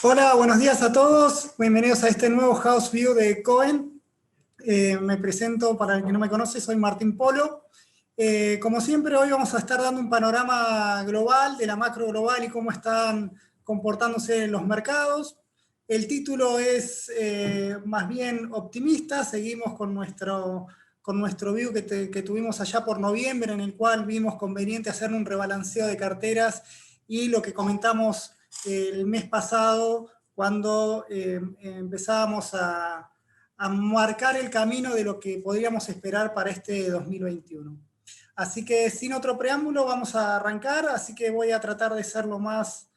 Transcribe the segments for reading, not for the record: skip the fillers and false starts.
Hola, buenos días a todos. Bienvenidos a este nuevo House View de Cohen. Me presento para el que no me conoce, soy Martín Polo. Como siempre, hoy vamos a estar dando un panorama global, de la macro global y cómo están comportándose los mercados. El título es más bien optimista. Seguimos con nuestro view que tuvimos allá por noviembre, en el cual vimos conveniente hacer un rebalanceo de carteras y lo que comentamos el mes pasado cuando empezábamos a marcar el camino de lo que podríamos esperar para este 2021. Así que sin otro preámbulo vamos a arrancar, así que voy a tratar de ser lo más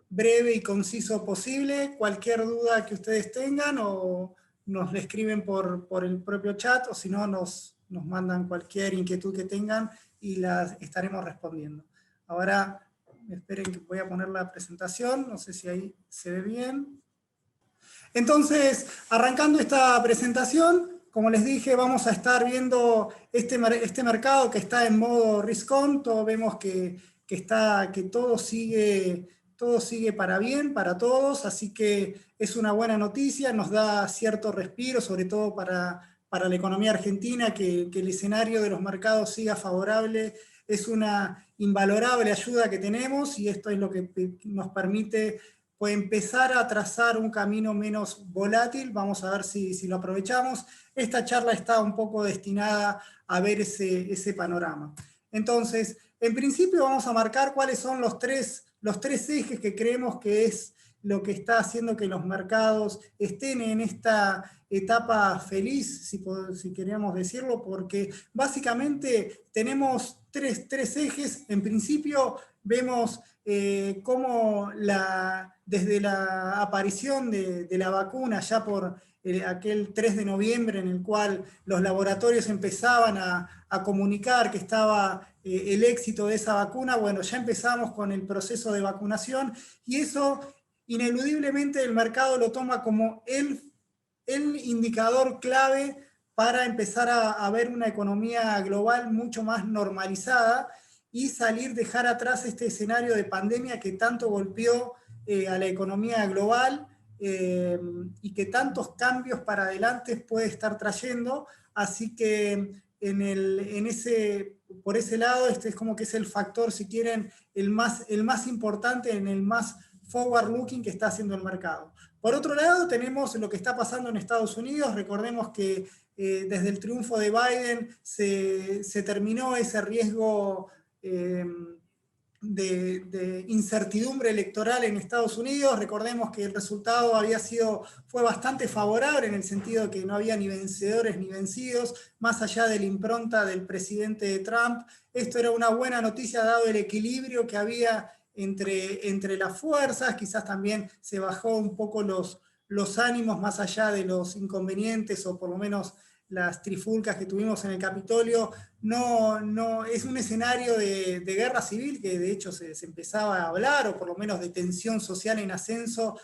breve y conciso posible. Cualquier duda que ustedes tengan o nos le escriben por el propio chat o si no nos mandan cualquier inquietud que tengan y las estaremos respondiendo. Ahora esperen que voy a poner la presentación, no sé si ahí se ve bien. Entonces, arrancando esta presentación, como les dije, vamos a estar viendo este mercado que está en modo risk-on. Todos vemos que todo sigue para bien, para todos, así que es una buena noticia, nos da cierto respiro, sobre todo para la economía argentina, que el escenario de los mercados siga favorable. Es una invalorable ayuda que tenemos y esto es lo que nos permite puede empezar a trazar un camino menos volátil. Vamos a ver si lo aprovechamos. Esta charla está un poco destinada a ver ese panorama. Entonces, en principio vamos a marcar cuáles son los tres ejes que creemos que es lo que está haciendo que los mercados estén en esta etapa feliz, si queríamos decirlo, porque básicamente tenemos tres ejes. En principio vemos cómo desde la aparición de la vacuna, ya por aquel 3 de noviembre, en el cual los laboratorios empezaban a comunicar que estaba el éxito de esa vacuna, bueno, ya empezamos con el proceso de vacunación y eso ineludiblemente el mercado lo toma como el indicador clave para empezar a ver una economía global mucho más normalizada y dejar atrás este escenario de pandemia que tanto golpeó a la economía global y que tantos cambios para adelante puede estar trayendo. Así que por ese lado, este es como que es el factor, si quieren, el más importante, el más forward-looking que está haciendo el mercado. Por otro lado, tenemos lo que está pasando en Estados Unidos. Recordemos que desde el triunfo de Biden se terminó ese riesgo de incertidumbre electoral en Estados Unidos. Recordemos que el resultado fue bastante favorable en el sentido de que no había ni vencedores ni vencidos, más allá de la impronta del presidente Trump. Esto era una buena noticia dado el equilibrio que había entre las fuerzas. Quizás también se bajó un poco los ánimos más allá de los inconvenientes o por lo menos las trifulcas que tuvimos en el Capitolio. No es un escenario de guerra civil que de hecho se empezaba a hablar, o por lo menos de tensión social en ascenso.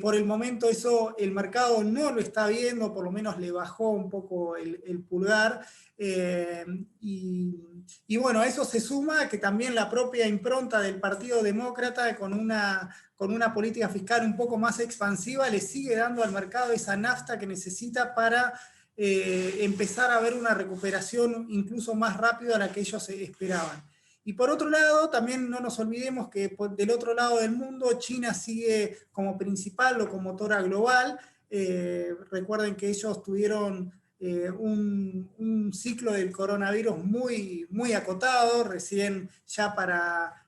Por el momento eso el mercado no lo está viendo, por lo menos le bajó un poco el pulgar. Y bueno, eso se suma a que también la propia impronta del Partido Demócrata con una política fiscal un poco más expansiva le sigue dando al mercado esa nafta que necesita para empezar a ver una recuperación incluso más rápida a la que ellos esperaban. Y por otro lado, también no nos olvidemos que del otro lado del mundo, China sigue como principal locomotora global. Recuerden que ellos tuvieron un ciclo del coronavirus muy acotado. Recién ya para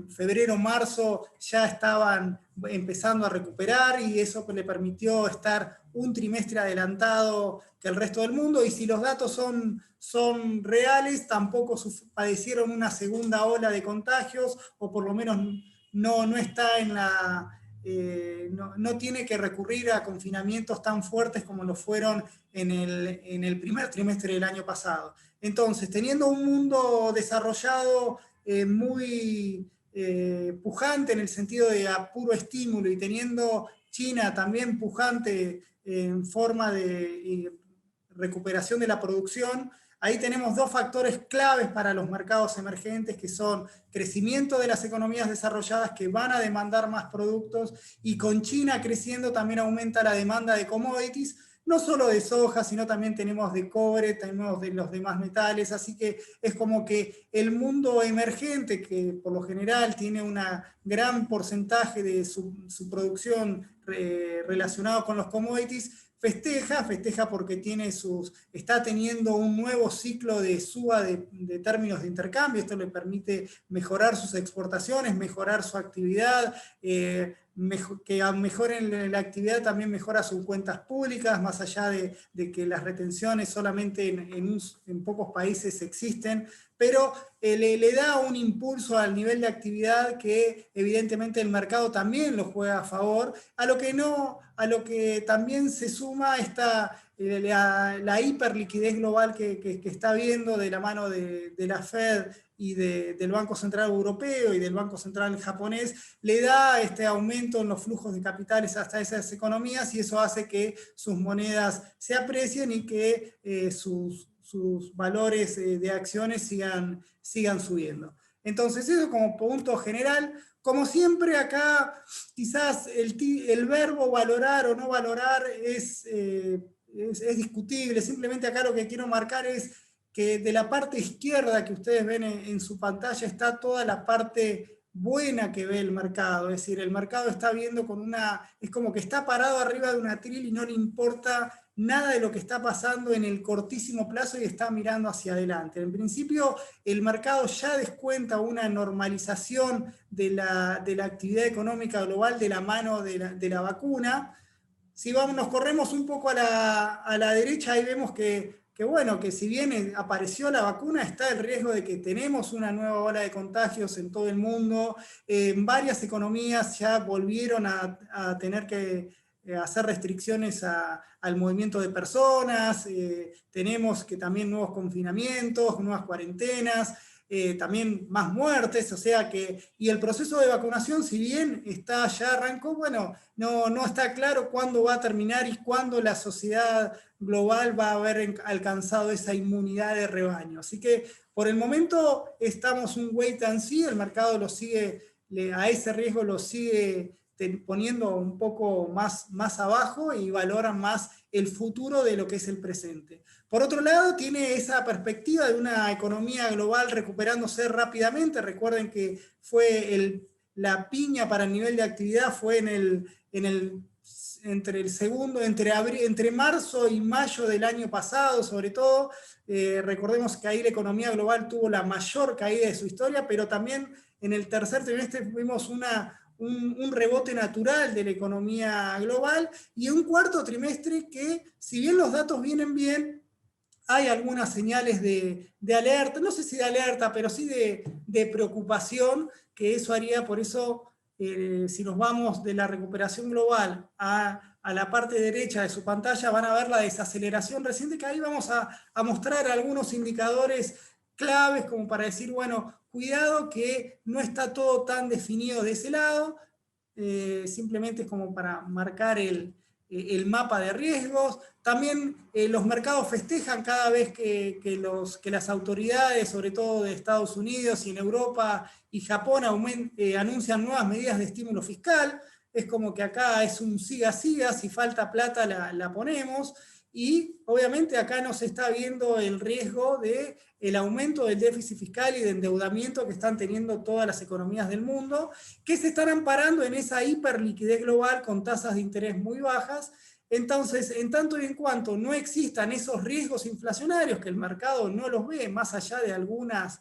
febrero, marzo ya estaban empezando a recuperar y eso le permitió estar un trimestre adelantado que el resto del mundo. Y si los datos son reales, tampoco padecieron una segunda ola de contagios, o por lo menos no está en no tiene que recurrir a confinamientos tan fuertes como lo fueron en el primer trimestre del año pasado. Entonces, teniendo un mundo desarrollado muy pujante en el sentido de puro estímulo y teniendo China también pujante en forma de recuperación de la producción, Ahí tenemos dos factores claves para los mercados emergentes, que son crecimiento de las economías desarrolladas que van a demandar más productos, y con China creciendo también aumenta la demanda de commodities, no solo de soja, sino también tenemos de cobre, tenemos de los demás metales, así que es como que el mundo emergente, que por lo general tiene un gran porcentaje de su producción relacionado con los commodities, festeja porque está teniendo un nuevo ciclo de suba de términos de intercambio. Esto le permite mejorar sus exportaciones, mejorar su actividad, que mejoren la actividad también mejora sus cuentas públicas, más allá de que las retenciones solamente en pocos países existen, pero le da un impulso al nivel de actividad que evidentemente el mercado también lo juega a favor, a lo que también se suma la hiperliquidez global que está viendo de la mano de la Fed y del Banco Central Europeo y del Banco Central japonés, le da este aumento en los flujos de capitales hasta esas economías, y eso hace que sus monedas se aprecien y que sus valores de acciones sigan subiendo. Entonces, eso como punto general. Como siempre acá, quizás el verbo valorar o no valorar es discutible. Simplemente acá lo que quiero marcar es que de la parte izquierda que ustedes ven en su pantalla está toda la parte buena que ve el mercado. Es decir, el mercado está viendo es como que está parado arriba de un atril y no le importa nada de lo que está pasando en el cortísimo plazo y está mirando hacia adelante. En principio, el mercado ya descuenta una normalización de la actividad económica global de la mano de la vacuna. Si nos corremos un poco a la derecha, ahí vemos bueno, que si bien apareció la vacuna, está el riesgo de que tenemos una nueva ola de contagios en todo el mundo. Varias economías ya volvieron a tener que hacer restricciones al movimiento de personas. Tenemos que también nuevos confinamientos, nuevas cuarentenas. También más muertes, o sea y el proceso de vacunación, si bien ya arrancó, bueno, no está claro cuándo va a terminar y cuándo la sociedad global va a haber alcanzado esa inmunidad de rebaño. Así que por el momento estamos un wait and see, el mercado a ese riesgo lo sigue poniendo un poco más abajo y valoran más el futuro de lo que es el presente. Por otro lado, tiene esa perspectiva de una economía global recuperándose rápidamente. Recuerden que la piña para el nivel de actividad fue entre marzo y mayo del año pasado, sobre todo. Recordemos que ahí la economía global tuvo la mayor caída de su historia, pero también en el tercer trimestre vimos un rebote natural de la economía global, y un cuarto trimestre que, si bien los datos vienen bien, hay algunas señales de alerta, no sé si de alerta, pero sí de preocupación, que eso haría. Por eso, si nos vamos de la recuperación global a la parte derecha de su pantalla, van a ver la desaceleración reciente, que ahí vamos a mostrar algunos indicadores claves como para decir, bueno, cuidado que no está todo tan definido de ese lado. Simplemente es como para marcar el mapa de riesgos. También los mercados festejan cada vez que las autoridades, sobre todo de Estados Unidos y en Europa y Japón, anuncian nuevas medidas de estímulo fiscal. Es como que acá es un siga, si falta plata la ponemos. Y obviamente acá no se está viendo el riesgo del aumento del déficit fiscal y de endeudamiento que están teniendo todas las economías del mundo, que se están amparando en esa hiperliquidez global con tasas de interés muy bajas. Entonces, en tanto y en cuanto no existan esos riesgos inflacionarios, que el mercado no los ve, más allá de algunas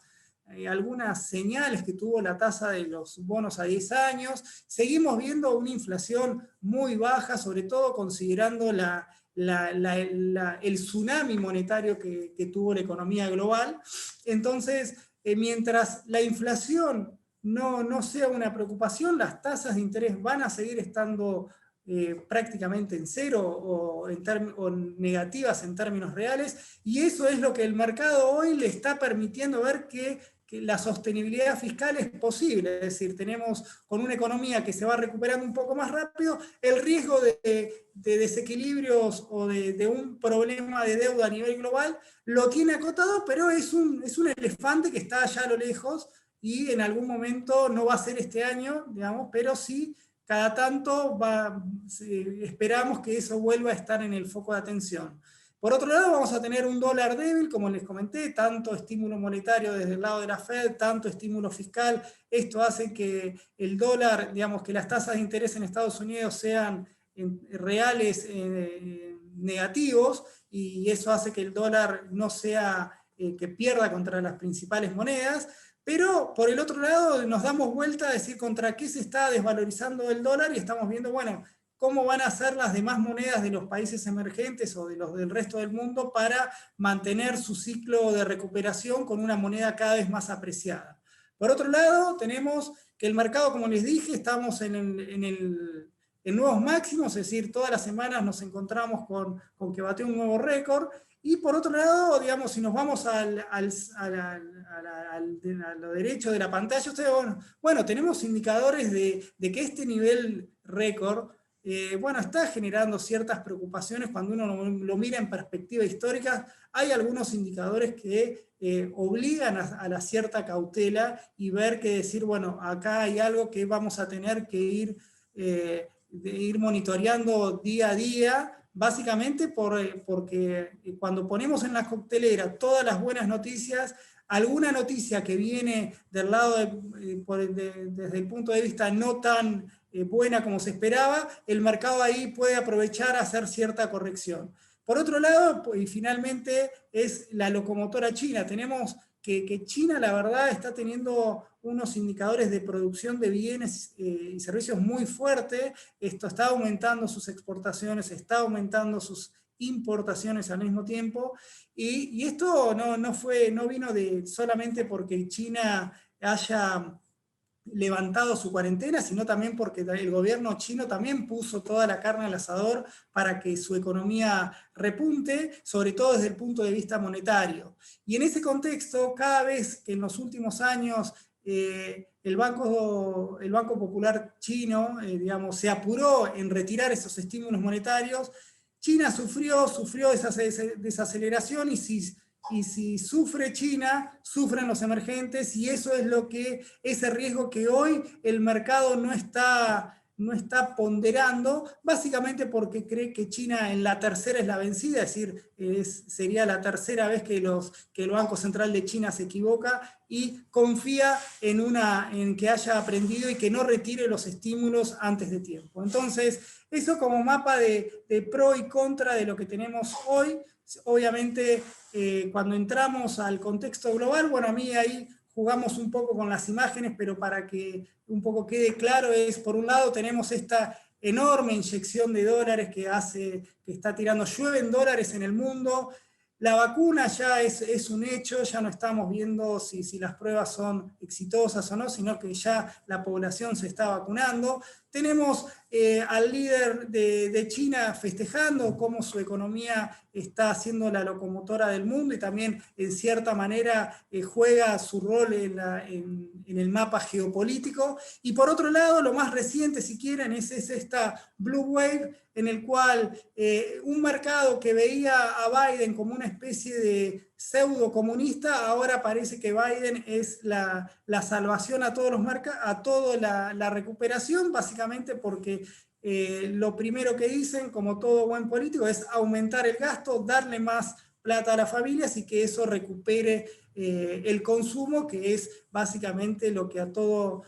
señales que tuvo la tasa de los bonos a 10 años, seguimos viendo una inflación muy baja, sobre todo considerando el tsunami monetario que tuvo la economía global. Entonces, mientras la inflación no sea una preocupación, las tasas de interés van a seguir estando prácticamente en cero o negativas en términos reales, y eso es lo que el mercado hoy le está permitiendo ver que que la sostenibilidad fiscal es posible, es decir, tenemos con una economía que se va recuperando un poco más rápido, el riesgo de desequilibrios o de un problema de deuda a nivel global lo tiene acotado, pero es un elefante que está allá a lo lejos y en algún momento no va a ser este año, digamos, pero sí cada tanto esperamos que eso vuelva a estar en el foco de atención. Por otro lado, vamos a tener un dólar débil, como les comenté, tanto estímulo monetario desde el lado de la Fed, tanto estímulo fiscal. Esto hace que el dólar, digamos, que las tasas de interés en Estados Unidos sean reales negativos, y eso hace que el dólar no sea, que pierda contra las principales monedas. Pero por el otro lado nos damos vuelta a decir contra qué se está desvalorizando el dólar y estamos viendo, bueno, cómo van a ser las demás monedas de los países emergentes o de los del resto del mundo para mantener su ciclo de recuperación con una moneda cada vez más apreciada. Por otro lado, tenemos que el mercado, como les dije, estamos en nuevos máximos, es decir, todas las semanas nos encontramos con que bateó un nuevo récord. Y por otro lado, digamos, si nos vamos a lo derecho de la pantalla, ustedes, bueno, tenemos indicadores de que este nivel récord, bueno, está generando ciertas preocupaciones cuando uno lo mira en perspectiva histórica. Hay algunos indicadores que obligan a la cierta cautela y ver que decir, bueno, acá hay algo que vamos a tener que ir monitoreando día a día, básicamente porque cuando ponemos en la coctelera todas las buenas noticias, alguna noticia que viene del lado desde el punto de vista no tan buena como se esperaba, el mercado ahí puede aprovechar a hacer cierta corrección. Por otro lado, y finalmente, es la locomotora china. Tenemos que China, la verdad, está teniendo unos indicadores de producción de bienes y servicios muy fuertes. Esto está aumentando sus exportaciones, está aumentando sus importaciones al mismo tiempo, y esto no vino solamente porque China haya levantado su cuarentena, sino también porque el gobierno chino también puso toda la carne al asador para que su economía repunte, sobre todo desde el punto de vista monetario. Y en ese contexto, cada vez que en los últimos años el Banco Popular chino, digamos, se apuró en retirar esos estímulos monetarios, China sufrió esa desaceleración, y si sufre China, sufren los emergentes, y eso es ese riesgo que hoy el mercado no está ponderando, básicamente porque cree que China en la tercera es la vencida, es decir, sería la tercera vez que el Banco Central de China se equivoca, y confía en que haya aprendido y que no retire los estímulos antes de tiempo. Entonces, eso como mapa de pro y contra de lo que tenemos hoy. Obviamente, cuando entramos al contexto global, bueno, a mí ahí jugamos un poco con las imágenes, pero para que un poco quede claro, por un lado tenemos esta enorme inyección de dólares que está tirando, llueven dólares en el mundo. La vacuna ya es un hecho, ya no estamos viendo si las pruebas son exitosas o no, sino que ya la población se está vacunando. Tenemos al líder de China festejando cómo su economía está siendo la locomotora del mundo y también en cierta manera juega su rol en el mapa geopolítico. Y por otro lado, lo más reciente, si quieren, es esta Blue Wave, en el cual un mercado que veía a Biden como una especie de pseudo comunista, ahora parece que Biden es la salvación a todos los mercados, a toda la recuperación, básicamente porque lo primero que dicen, como todo buen político, es aumentar el gasto, darle más plata a las familias y que eso recupere el consumo, que es básicamente lo que a todo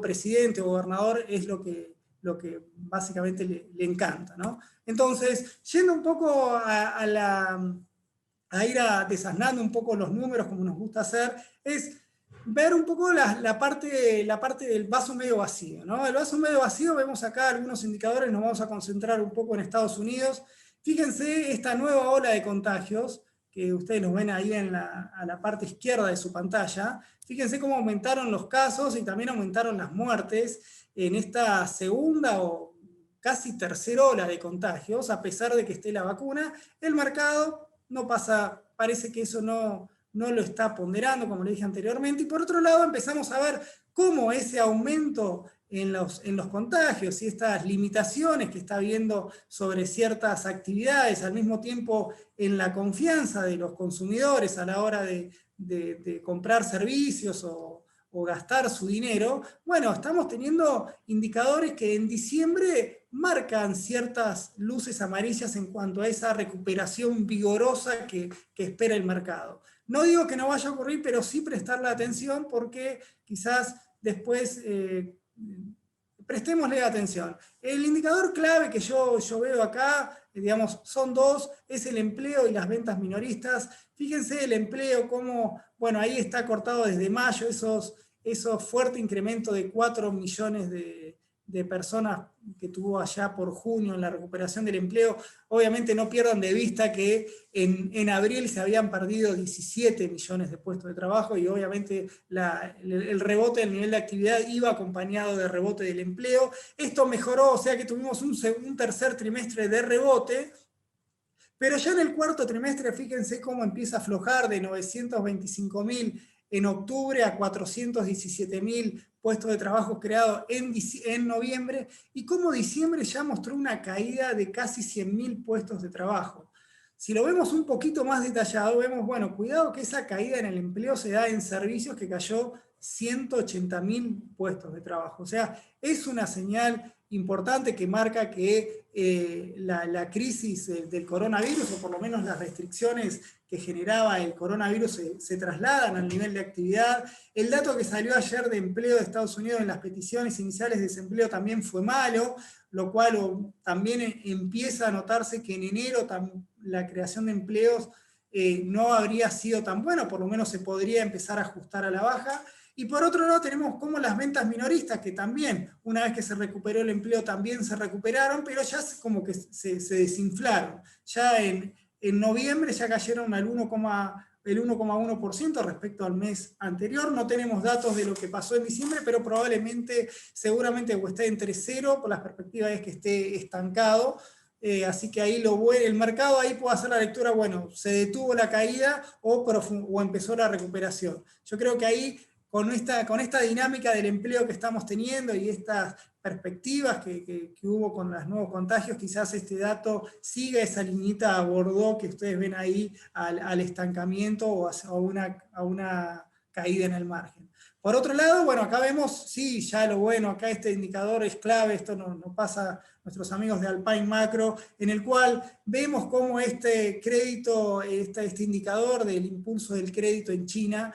presidente o gobernador es lo que básicamente le encanta, ¿no? Entonces, yendo un poco a ir desasnando un poco los números, como nos gusta hacer, es ver un poco la parte del vaso medio vacío, ¿no? El vaso medio vacío, vemos acá algunos indicadores, nos vamos a concentrar un poco en Estados Unidos. Fíjense esta nueva ola de contagios, que ustedes los ven ahí a la parte izquierda de su pantalla. Fíjense cómo aumentaron los casos y también aumentaron las muertes en esta segunda o casi tercera ola de contagios, a pesar de que esté la vacuna. El mercado no pasa, parece que eso no no lo está ponderando, como le dije anteriormente, y por otro lado empezamos a ver cómo ese aumento en los contagios y estas limitaciones que está habiendo sobre ciertas actividades, al mismo tiempo en la confianza de los consumidores a la hora de comprar servicios o gastar su dinero, bueno, estamos teniendo indicadores que en diciembre marcan ciertas luces amarillas en cuanto a esa recuperación vigorosa que espera el mercado. No digo que no vaya a ocurrir, pero sí prestarle atención porque quizás después prestémosle atención. El indicador clave que yo veo acá, digamos, son dos, es el empleo y las ventas minoristas. Fíjense el empleo, como, bueno, ahí está cortado desde mayo, esos fuerte incremento de 4 millones de personas que tuvo allá por junio en la recuperación del empleo. Obviamente no pierdan de vista que en abril se habían perdido 17 millones de puestos de trabajo y obviamente el rebote del nivel de actividad iba acompañado de rebote del empleo. Esto mejoró, o sea que tuvimos un tercer trimestre de rebote, pero ya en el cuarto trimestre, fíjense cómo empieza a aflojar de 925.000 en octubre a 417.000 puestos de trabajo creados en noviembre, y cómo diciembre ya mostró una caída de casi 100.000 puestos de trabajo. Si lo vemos un poquito más detallado, vemos, bueno, cuidado que esa caída en el empleo se da en servicios, que cayó 180.000 puestos de trabajo. O sea, es una señal importante que marca que la crisis del coronavirus, o por lo menos las restricciones que generaba el coronavirus, se trasladan al nivel de actividad. El dato que salió ayer de empleo de Estados Unidos en las peticiones iniciales de desempleo también fue malo, lo cual también empieza a notarse que en enero la creación de empleos no habría sido tan bueno, por lo menos se podría empezar a ajustar a la baja. Y por otro lado tenemos como las ventas minoristas, que también, una vez que se recuperó el empleo, también se recuperaron, pero ya como que se desinflaron. Ya en noviembre ya cayeron al 1,1% respecto al mes anterior. No tenemos datos de lo que pasó en diciembre, pero probablemente, seguramente, o esté entre cero, por las perspectivas es que esté estancado. Así que ahí el mercado ahí puede hacer la lectura, bueno, se detuvo la caída o empezó la recuperación. Yo creo que ahí, con esta dinámica del empleo que estamos teniendo y estas perspectivas que hubo con los nuevos contagios, quizás este dato siga esa liñita a Bordeaux que ustedes ven ahí al estancamiento o a una caída en el margen. Por otro lado, bueno, acá vemos, sí, ya lo bueno, acá este indicador es clave, esto nos pasa a nuestros amigos de Alpine Macro, en el cual vemos cómo este crédito, este indicador del impulso del crédito en China,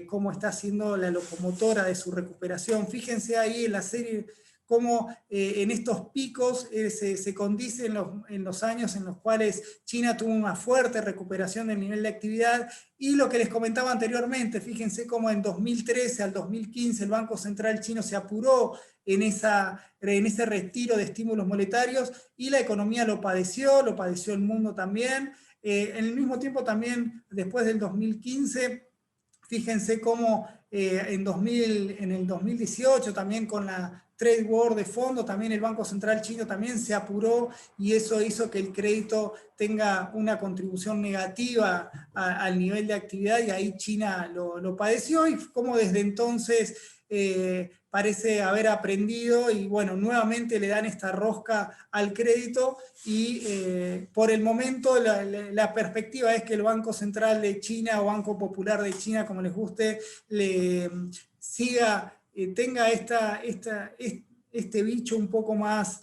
cómo está siendo la locomotora de su recuperación. Fíjense ahí en la serie cómo en estos picos se condice en los años en los cuales China tuvo una fuerte recuperación del nivel de actividad, y lo que les comentaba anteriormente, fíjense cómo en 2013 al 2015 el Banco Central chino se apuró en ese retiro de estímulos monetarios y la economía lo padeció el mundo también. En el mismo tiempo también, después del 2015, fíjense cómo en el 2018 también con la Trade War de fondo, también el Banco Central chino también se apuró y eso hizo que el crédito tenga una contribución negativa al nivel de actividad, y ahí China lo padeció, y como desde entonces parece haber aprendido y bueno, nuevamente le dan esta rosca al crédito y por el momento la perspectiva es que el Banco Central de China o Banco Popular de China, como les guste, tenga este bicho un poco más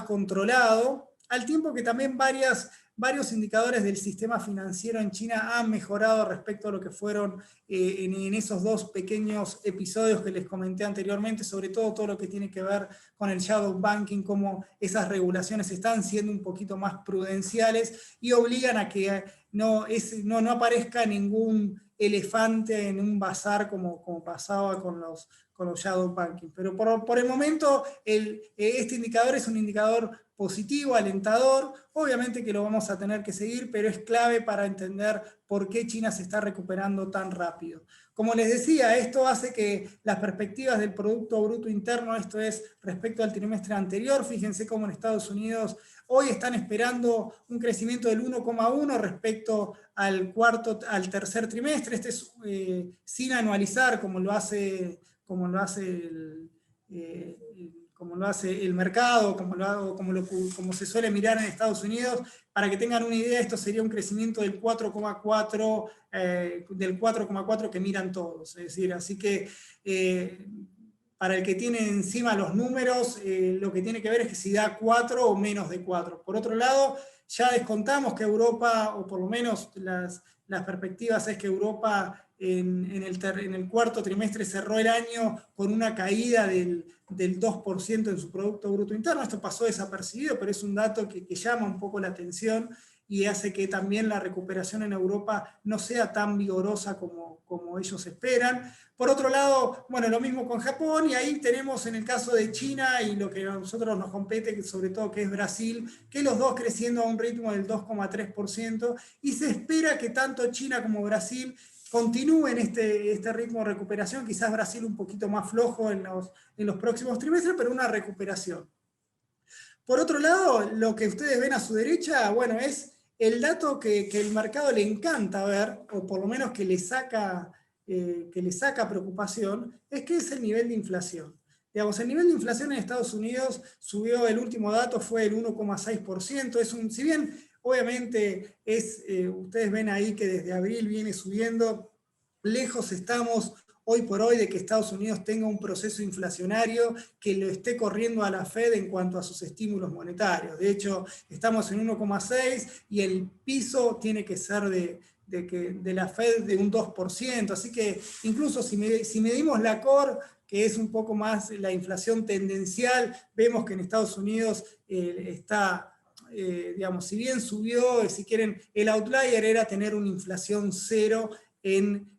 controlado, al tiempo que también varios indicadores del sistema financiero en China han mejorado respecto a lo que fueron en esos dos pequeños episodios que les comenté anteriormente, sobre todo lo que tiene que ver con el shadow banking, cómo esas regulaciones están siendo un poquito más prudenciales y obligan a que no aparezca ningún elefante en un bazar como pasaba con los shadow banking. Pero por el momento este indicador es un indicador positivo, alentador. Obviamente que lo vamos a tener que seguir, pero es clave para entender por qué China se está recuperando tan rápido. Como les decía, esto hace que las perspectivas del Producto Bruto Interno, esto es respecto al trimestre anterior, fíjense cómo en Estados Unidos hoy están esperando un crecimiento del 1,1 respecto al tercer trimestre. Este es sin anualizar como lo hace el mercado, como se suele mirar en Estados Unidos. Para que tengan una idea, esto sería un crecimiento del 4,4 que miran todos. Es decir, así que para el que tiene encima los números, lo que tiene que ver es que si da 4 o menos de 4. Por otro lado, ya descontamos que Europa, o por lo menos las perspectivas es que Europa en el cuarto trimestre cerró el año con una caída del 2% en su Producto Bruto Interno. Esto pasó desapercibido, pero es un dato que llama un poco la atención y hace que también la recuperación en Europa no sea tan vigorosa como ellos esperan. Por otro lado, bueno, lo mismo con Japón, y ahí tenemos en el caso de China y lo que a nosotros nos compete, sobre todo que es Brasil, que los dos creciendo a un ritmo del 2,3%, y se espera que tanto China como Brasil continúen este ritmo de recuperación, quizás Brasil un poquito más flojo en los próximos trimestres, pero una recuperación. Por otro lado, lo que ustedes ven a su derecha, bueno, es el dato que el mercado le encanta ver, o por lo menos que le saca preocupación, es que es el nivel de inflación. Digamos, el nivel de inflación en Estados Unidos subió, el último dato fue el 1,6%, si bien obviamente ustedes ven ahí que desde abril viene subiendo, lejos estamos hoy por hoy de que Estados Unidos tenga un proceso inflacionario que lo esté corriendo a la Fed en cuanto a sus estímulos monetarios. De hecho, estamos en 1,6 y el piso tiene que ser de la Fed de un 2%, así que incluso si medimos la core, que es un poco más la inflación tendencial, vemos que en Estados Unidos está, digamos, si bien subió, si quieren, el outlier era tener una inflación cero en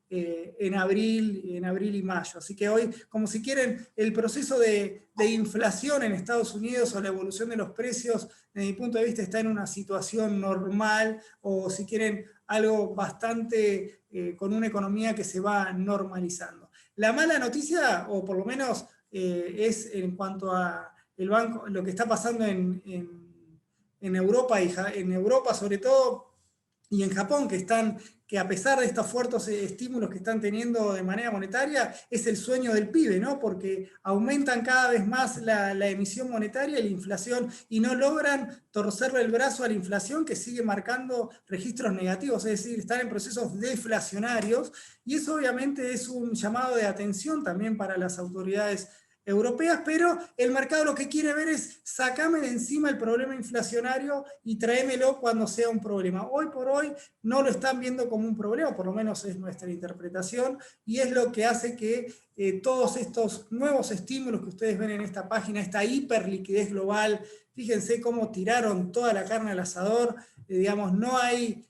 abril y mayo. Así que hoy, como si quieren, el proceso de inflación en Estados Unidos o la evolución de los precios, desde mi punto de vista, está en una situación normal, o si quieren, algo bastante con una economía que se va normalizando. La mala noticia, o por lo menos es en cuanto a el banco, lo que está pasando en Europa, en Europa sobre todo, y en Japón, que a pesar de estos fuertes estímulos que están teniendo de manera monetaria, es el sueño del pibe, ¿no? Porque aumentan cada vez más la emisión monetaria y la inflación, y no logran torcerle el brazo a la inflación, que sigue marcando registros negativos, es decir, están en procesos deflacionarios, y eso obviamente es un llamado de atención también para las autoridades europeas, pero el mercado lo que quiere ver es: sacame de encima el problema inflacionario y tráemelo cuando sea un problema. Hoy por hoy no lo están viendo como un problema, por lo menos es nuestra interpretación, y es lo que hace que todos estos nuevos estímulos que ustedes ven en esta página, esta hiperliquidez global, fíjense cómo tiraron toda la carne al asador, digamos, no hay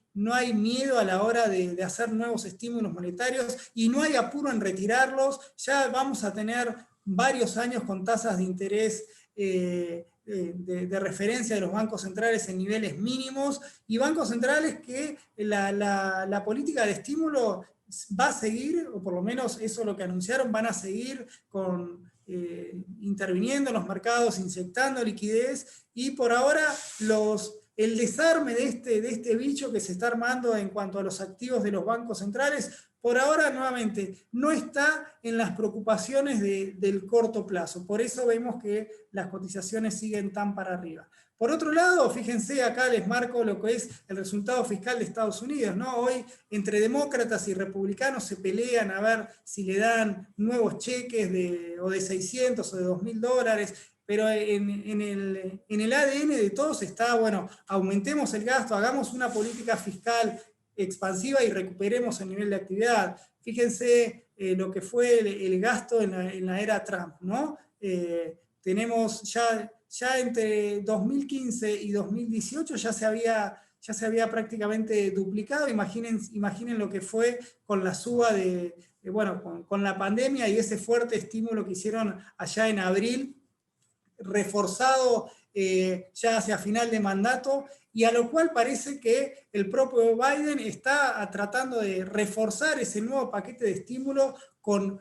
miedo a la hora de hacer nuevos estímulos monetarios, y no hay apuro en retirarlos. Ya vamos a tener varios años con tasas de interés de referencia de los bancos centrales en niveles mínimos, y bancos centrales que la política de estímulo va a seguir, o por lo menos eso es lo que anunciaron, van a seguir interviniendo en los mercados, inyectando liquidez, y por ahora el desarme de este bicho que se está armando en cuanto a los activos de los bancos centrales, por ahora, nuevamente, no está en las preocupaciones del corto plazo. Por eso vemos que las cotizaciones siguen tan para arriba. Por otro lado, fíjense, acá les marco lo que es el resultado fiscal de Estados Unidos, ¿no? Hoy, entre demócratas y republicanos se pelean a ver si le dan nuevos cheques o de 600 o de $2.000, pero en el ADN de todos está, bueno, aumentemos el gasto, hagamos una política fiscal expansiva y recuperemos el nivel de actividad. Fíjense lo que fue el gasto en la era Trump, ¿no? Tenemos ya entre 2015 y 2018 ya se había prácticamente duplicado. Imaginen lo que fue con la suba con la pandemia y ese fuerte estímulo que hicieron allá en abril, reforzado ya hacia final de mandato, y a lo cual parece que el propio Biden está tratando de reforzar ese nuevo paquete de estímulo con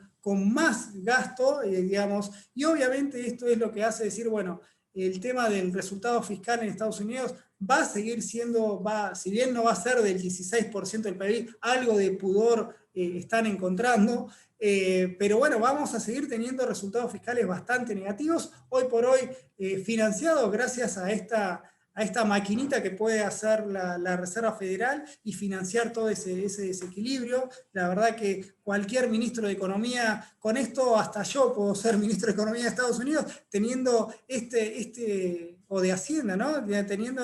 más gasto, digamos, y obviamente esto es lo que hace decir, bueno, el tema del resultado fiscal en Estados Unidos va a seguir siendo, si bien no va a ser del 16% del PIB, algo de pudor están encontrando, pero bueno, vamos a seguir teniendo resultados fiscales bastante negativos, hoy por hoy financiados gracias a esta maquinita que puede hacer la Reserva Federal y financiar todo ese desequilibrio. La verdad que cualquier ministro de Economía, con esto hasta yo puedo ser ministro de Economía de Estados Unidos, teniendo o de Hacienda, ¿no? Teniendo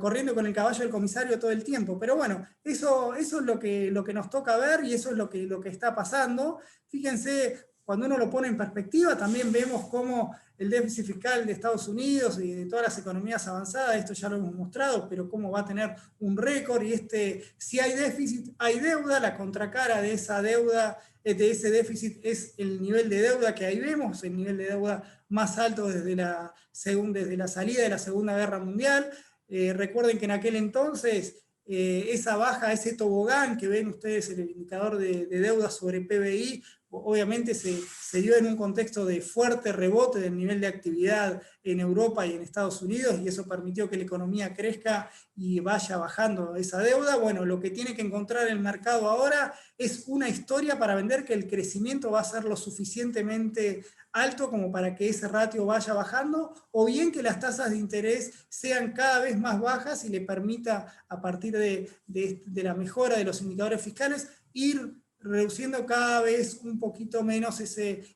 corriendo con el caballo del comisario todo el tiempo. Pero bueno, eso es lo que nos toca ver y eso es lo que está pasando. Fíjense, cuando uno lo pone en perspectiva, también vemos cómo el déficit fiscal de Estados Unidos y de todas las economías avanzadas, esto ya lo hemos mostrado, pero cómo va a tener un récord y si hay déficit, hay deuda, la contracara de esa deuda, de ese déficit es el nivel de deuda que ahí vemos, el nivel de deuda más alto desde la salida de la Segunda Guerra Mundial. Recuerden que en aquel entonces esa baja, ese tobogán que ven ustedes en el indicador de deuda sobre PBI, obviamente se dio en un contexto de fuerte rebote del nivel de actividad en Europa y en Estados Unidos, y eso permitió que la economía crezca y vaya bajando esa deuda. Bueno, lo que tiene que encontrar el mercado ahora es una historia para vender que el crecimiento va a ser lo suficientemente alto como para que ese ratio vaya bajando, o bien que las tasas de interés sean cada vez más bajas y le permita, a partir de la mejora de los indicadores fiscales, ir reduciendo cada vez un poquito menos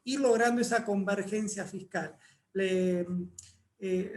ir logrando esa convergencia fiscal.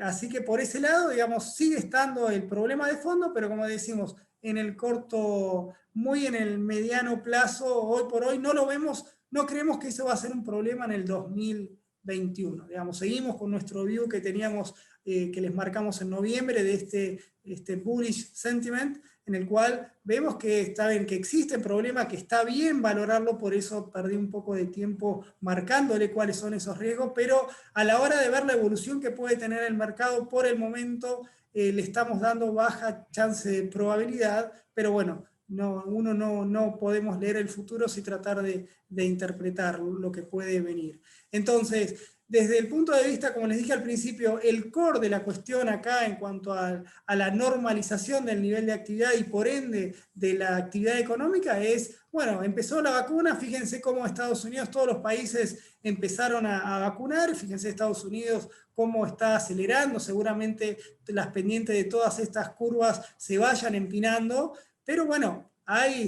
Así que por ese lado, digamos, sigue estando el problema de fondo, pero como decimos, en el corto, muy en el mediano plazo, hoy por hoy, no lo vemos, no creemos que eso va a ser un problema en el 2021. Digamos, seguimos con nuestro view que teníamos, que les marcamos en noviembre, de este bullish sentiment, en el cual vemos que está bien, que existe el problema, que está bien valorarlo, por eso perdí un poco de tiempo marcándole cuáles son esos riesgos, pero a la hora de ver la evolución que puede tener el mercado, por el momento le estamos dando baja chance de probabilidad, pero bueno, uno no podemos leer el futuro sin tratar de interpretar lo que puede venir. Entonces, desde el punto de vista, como les dije al principio, el core de la cuestión acá en cuanto a la normalización del nivel de actividad y por ende de la actividad económica es, bueno, empezó la vacuna, fíjense cómo Estados Unidos, todos los países empezaron a vacunar, fíjense Estados Unidos cómo está acelerando, seguramente las pendientes de todas estas curvas se vayan empinando, pero bueno,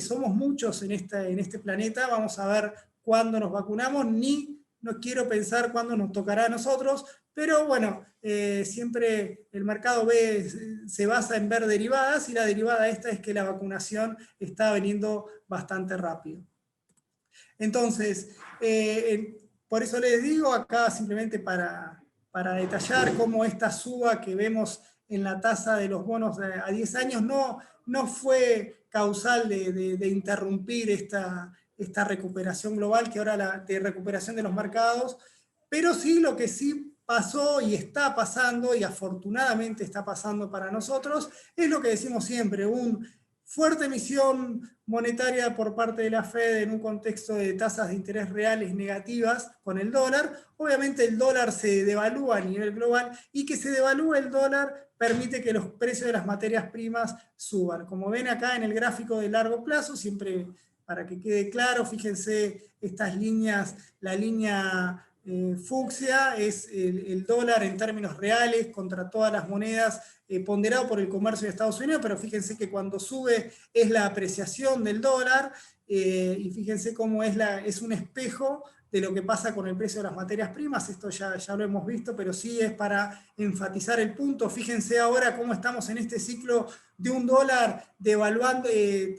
somos muchos en este planeta, vamos a ver cuándo nos vacunamos, no quiero pensar cuándo nos tocará a nosotros, pero bueno, siempre el mercado se basa en ver derivadas, y la derivada esta es que la vacunación está veniendo bastante rápido. Entonces, por eso les digo acá, simplemente para detallar cómo esta suba que vemos en la tasa de los bonos a 10 años no fue causal de interrumpir esta recuperación global, que ahora de recuperación de los mercados, pero sí lo que sí pasó y está pasando, y afortunadamente está pasando para nosotros, es lo que decimos siempre, fuerte emisión monetaria por parte de la Fed en un contexto de tasas de interés reales negativas con el dólar. Obviamente el dólar se devalúa a nivel global, y que se devalúe el dólar permite que los precios de las materias primas suban. Como ven acá en el gráfico de largo plazo, siempre para que quede claro, fíjense estas líneas, la línea fucsia es el dólar en términos reales contra todas las monedas, ponderado por el comercio de Estados Unidos, pero fíjense que cuando sube es la apreciación del dólar, y fíjense cómo es un espejo de lo que pasa con el precio de las materias primas. Esto ya lo hemos visto, pero sí es para enfatizar el punto. Fíjense ahora cómo estamos en este ciclo de un dólar devaluando,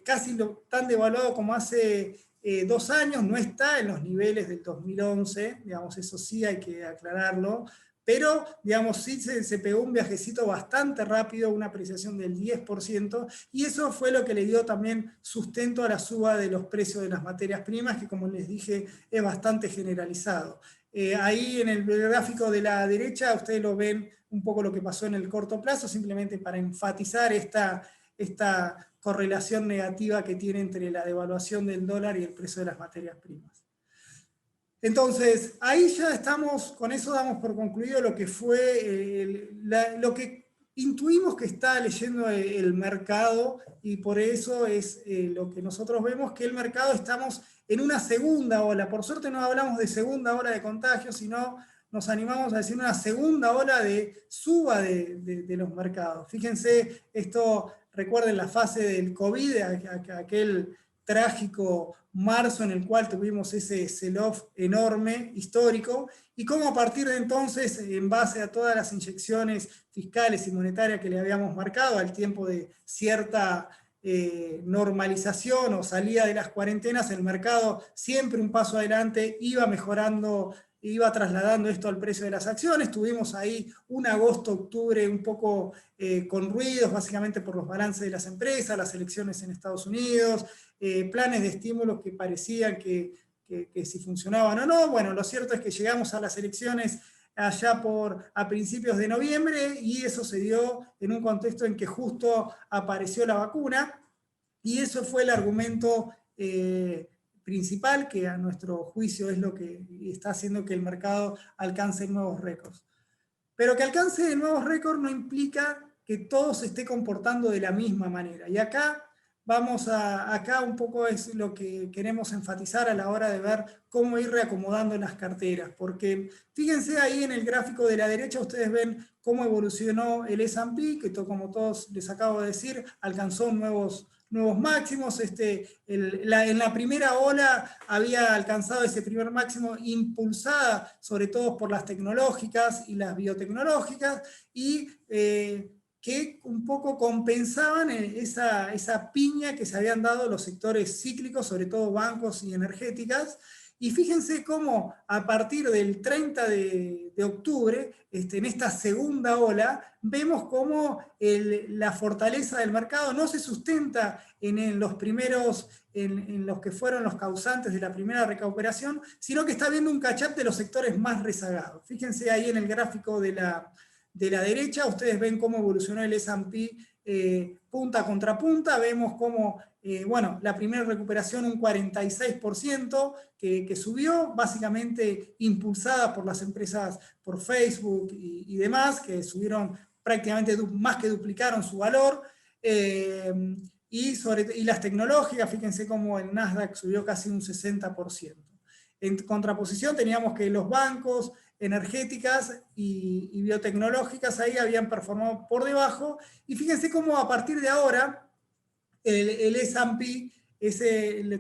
casi tan devaluado como hace 2 años, no está en los niveles del 2011, digamos, eso sí hay que aclararlo, pero digamos, sí se pegó un viajecito bastante rápido, una apreciación del 10%, y eso fue lo que le dio también sustento a la suba de los precios de las materias primas, que como les dije es bastante generalizado. Ahí en el gráfico de la derecha ustedes lo ven un poco lo que pasó en el corto plazo, simplemente para enfatizar esta correlación negativa que tiene entre la devaluación del dólar y el precio de las materias primas. Entonces, ahí ya estamos, con eso damos por concluido lo que fue, lo que intuimos que está leyendo el mercado, y por eso es lo que nosotros vemos, que el mercado estamos en una segunda ola. Por suerte no hablamos de segunda ola de contagio, sino nos animamos a decir una segunda ola de suba de los mercados. Fíjense, esto, recuerden la fase del COVID, aquel trágico marzo en el cual tuvimos ese sell-off enorme, histórico, y cómo a partir de entonces, en base a todas las inyecciones fiscales y monetarias que le habíamos marcado, al tiempo de cierta normalización o salida de las cuarentenas, el mercado siempre un paso adelante iba mejorando, iba trasladando esto al precio de las acciones. Tuvimos ahí un agosto-octubre un poco con ruidos, básicamente por los balances de las empresas, las elecciones en Estados Unidos, planes de estímulos que parecían que si funcionaban o no. Bueno, lo cierto es que llegamos a las elecciones allá a principios de noviembre, y eso se dio en un contexto en que justo apareció la vacuna, y eso fue el argumento principal, que a nuestro juicio es lo que está haciendo que el mercado alcance nuevos récords. Pero que alcance nuevos récords no implica que todo se esté comportando de la misma manera. Y acá acá un poco es lo que queremos enfatizar a la hora de ver cómo ir reacomodando las carteras, porque fíjense ahí en el gráfico de la derecha, ustedes ven cómo evolucionó el S&P, que como todos les acabo de decir, alcanzó nuevos máximos. En la primera ola había alcanzado ese primer máximo impulsada sobre todo por las tecnológicas y las biotecnológicas, y que un poco compensaban esa piña que se habían dado los sectores cíclicos, sobre todo bancos y energéticas. Y fíjense cómo a partir del 30 de octubre, en esta segunda ola, vemos cómo la fortaleza del mercado no se sustenta en los primeros, en los que fueron los causantes de la primera recuperación, sino que está viendo un catch-up de los sectores más rezagados. Fíjense ahí en el gráfico de la derecha, ustedes ven cómo evolucionó el S&P punta contra punta. Vemos cómo, bueno, la primera recuperación un 46% que subió, básicamente impulsada por las empresas, por Facebook y demás, que subieron prácticamente más que duplicaron su valor. Y las tecnológicas, fíjense cómo el Nasdaq subió casi un 60%. En contraposición teníamos que los bancos, energéticas y biotecnológicas ahí habían performado por debajo, y fíjense cómo a partir de ahora el S&P,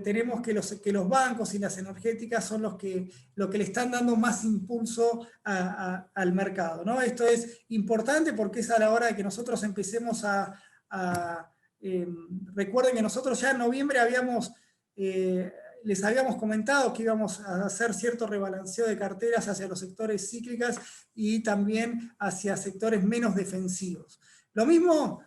tenemos que los bancos y las energéticas son lo que le están dando más impulso al mercado, ¿no? Esto es importante porque es a la hora de que nosotros empecemos recuerden que nosotros ya en noviembre les habíamos comentado que íbamos a hacer cierto rebalanceo de carteras hacia los sectores cíclicas y también hacia sectores menos defensivos. Lo mismo,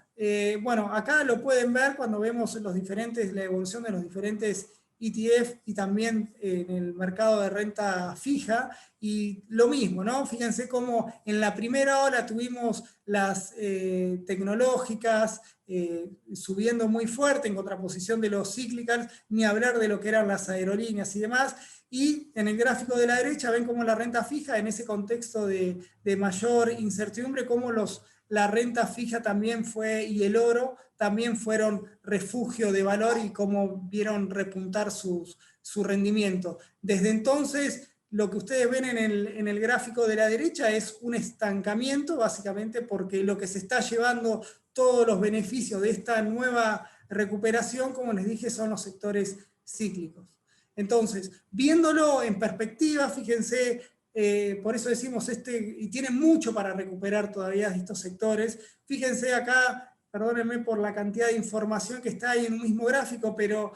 bueno, acá lo pueden ver cuando vemos la evolución de los diferentes ETF y también en el mercado de renta fija, y lo mismo, ¿no? Fíjense cómo en la primera ola tuvimos las tecnológicas subiendo muy fuerte en contraposición de los cíclicos, ni hablar de lo que eran las aerolíneas y demás. Y en el gráfico de la derecha ven cómo la renta fija, en ese contexto de mayor incertidumbre, cómo la renta fija también fue, y el oro también fueron refugio de valor, y cómo vieron repuntar su rendimiento. Desde entonces, lo que ustedes ven en el gráfico de la derecha es un estancamiento, básicamente porque lo que se está llevando todos los beneficios de esta nueva recuperación, como les dije, son los sectores cíclicos. Entonces, viéndolo en perspectiva, fíjense, por eso decimos, y tiene mucho para recuperar todavía estos sectores. Fíjense acá, perdónenme por la cantidad de información que está ahí en un mismo gráfico, pero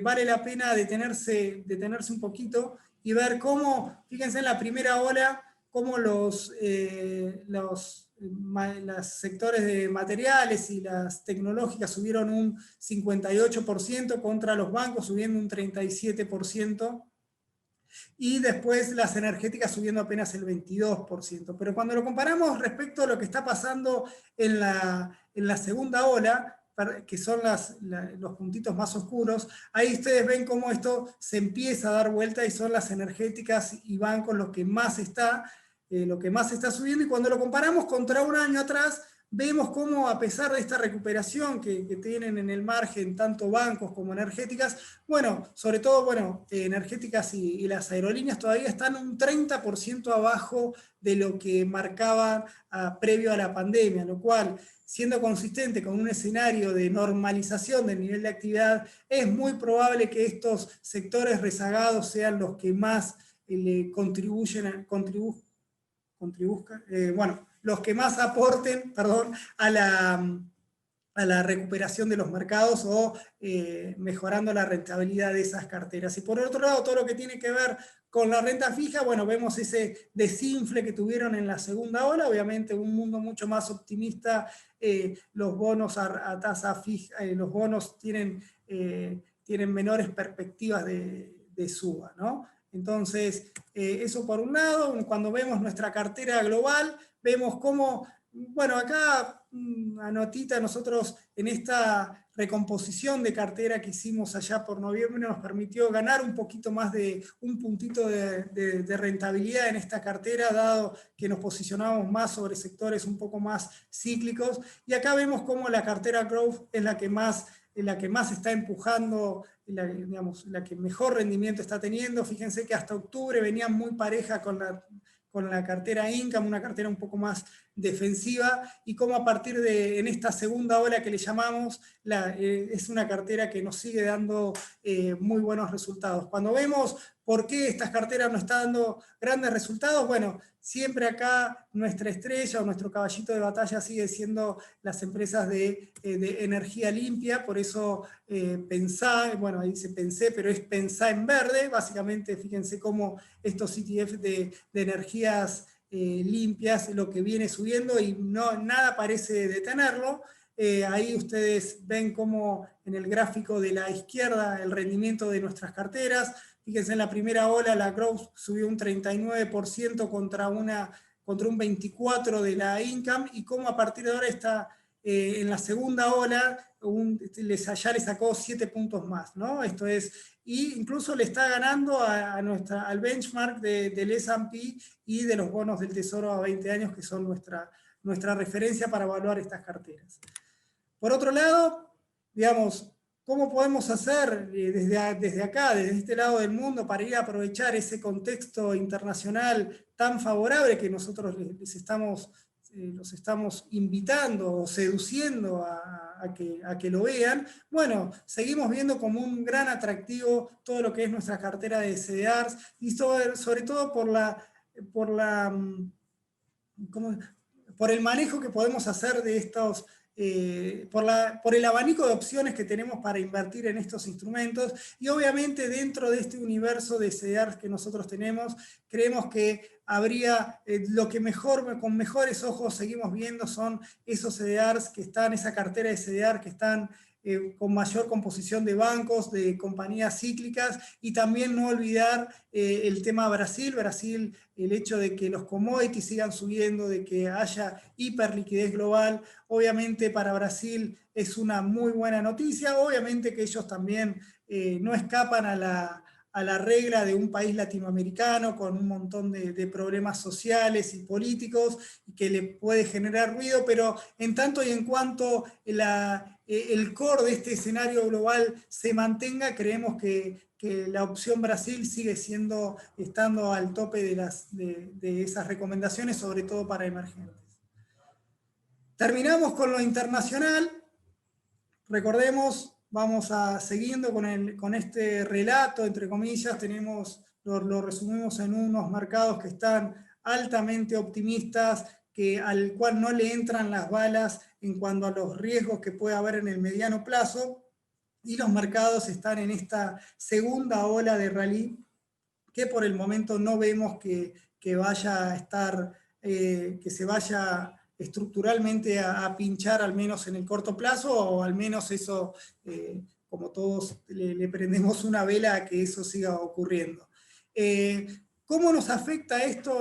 vale la pena detenerse un poquito y ver cómo, fíjense en la primera ola, cómo los sectores de materiales y las tecnológicas subieron un 58% contra los bancos subiendo un 37%, y después las energéticas subiendo apenas el 22%. Pero cuando lo comparamos respecto a lo que está pasando en la segunda ola, que son los puntitos más oscuros, ahí ustedes ven cómo esto se empieza a dar vuelta y son las energéticas y bancos lo que más está subiendo, y cuando lo comparamos contra un año atrás, vemos cómo a pesar de esta recuperación que tienen en el margen tanto bancos como energéticas, bueno, sobre todo, bueno, energéticas y las aerolíneas todavía están un 30% abajo de lo que marcaban previo a la pandemia, lo cual, siendo consistente con un escenario de normalización del nivel de actividad, es muy probable que estos sectores rezagados sean los que más le bueno, los que más aporten, perdón, a la recuperación de los mercados o mejorando la rentabilidad de esas carteras. Y por otro lado, todo lo que tiene que ver con la renta fija, bueno, vemos ese desinfle que tuvieron en la segunda ola, obviamente un mundo mucho más optimista, los bonos a tasa fija, los bonos tienen menores perspectivas de suba, ¿no? Entonces, eso por un lado. Cuando vemos nuestra cartera global, vemos cómo, bueno, acá una notita, nosotros en esta recomposición de cartera que hicimos allá por noviembre nos permitió ganar un poquito más de un puntito de rentabilidad en esta cartera, dado que nos posicionamos más sobre sectores un poco más cíclicos, y acá vemos cómo la cartera Growth es la que más está empujando, digamos, la que mejor rendimiento está teniendo. Fíjense que hasta octubre venía muy pareja con la cartera Income, una cartera un poco más defensiva, y cómo a partir en esta segunda ola que le llamamos, es una cartera que nos sigue dando muy buenos resultados. Cuando vemos por qué estas carteras no están dando grandes resultados, bueno, siempre acá nuestra estrella o nuestro caballito de batalla sigue siendo las empresas de energía limpia. Por eso bueno, ahí dice pensé, pero es pensá en verde. Básicamente, fíjense cómo estos ETF de energías limpias, lo que viene subiendo, y nada parece detenerlo. Ahí ustedes ven cómo en el gráfico de la izquierda el rendimiento de nuestras carteras. Fíjense, en la primera ola la Growth subió un 39% contra un 24% de la Income, y cómo a partir de ahora está en la segunda ola ya le sacó 7 puntos más, ¿no? Esto es, y incluso le está ganando al benchmark del S&P y de los bonos del Tesoro a 20 años, que son nuestra referencia para evaluar estas carteras. Por otro lado, digamos, ¿cómo podemos hacer desde acá, desde este lado del mundo, para ir a aprovechar ese contexto internacional tan favorable que nosotros los estamos invitando o seduciendo a que lo vean? Bueno, seguimos viendo como un gran atractivo todo lo que es nuestra cartera de CDRs, y sobre todo por el manejo que podemos hacer de estos, por el abanico de opciones que tenemos para invertir en estos instrumentos. Y obviamente dentro de este universo de CDRs que nosotros tenemos, creemos que habría lo que con mejores ojos seguimos viendo son esos CDRs que están, esa cartera de CDR que están con mayor composición de bancos, de compañías cíclicas, y también no olvidar el tema Brasil, el hecho de que los commodities sigan subiendo, de que haya hiperliquidez global, obviamente para Brasil es una muy buena noticia. Obviamente que ellos también no escapan a la regla de un país latinoamericano con un montón de problemas sociales y políticos, y que le puede generar ruido, pero en tanto y en cuanto el core de este escenario global se mantenga, creemos que la opción Brasil sigue estando al tope de esas recomendaciones, sobre todo para emergentes. Terminamos con lo internacional. Recordemos, vamos siguiendo con este relato, entre comillas, lo resumimos en unos mercados que están altamente optimistas, al cual no le entran las balas en cuanto a los riesgos que puede haber en el mediano plazo, y los mercados están en esta segunda ola de rally que por el momento no vemos que vaya a estar, que se vaya estructuralmente a pinchar, al menos en el corto plazo, o al menos eso, como todos le prendemos una vela a que eso siga ocurriendo. ¿Cómo nos afecta esto?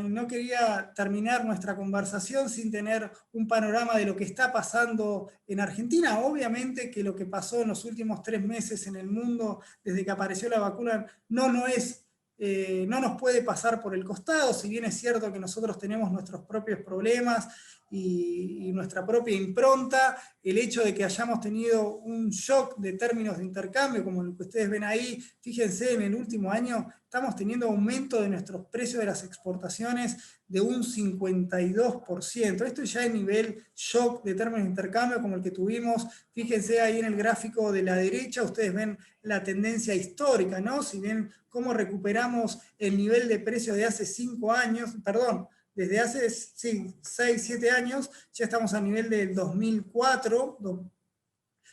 No quería terminar nuestra conversación sin tener un panorama de lo que está pasando en Argentina. Obviamente que lo que pasó en los últimos 3 meses en el mundo, desde que apareció la vacuna, no nos puede pasar por el costado, si bien es cierto que nosotros tenemos nuestros propios problemas y nuestra propia impronta, el hecho de que hayamos tenido un shock de términos de intercambio, como el que ustedes ven ahí, fíjense, en el último año estamos teniendo aumento de nuestros precios de las exportaciones de un 52%. Esto ya es nivel shock de términos de intercambio como el que tuvimos. Fíjense ahí en el gráfico de la derecha, ustedes ven la tendencia histórica, ¿no? Si ven cómo recuperamos el nivel de precio de hace 5 años, perdón, desde hace 6, 7 años, ya estamos a nivel del 2004,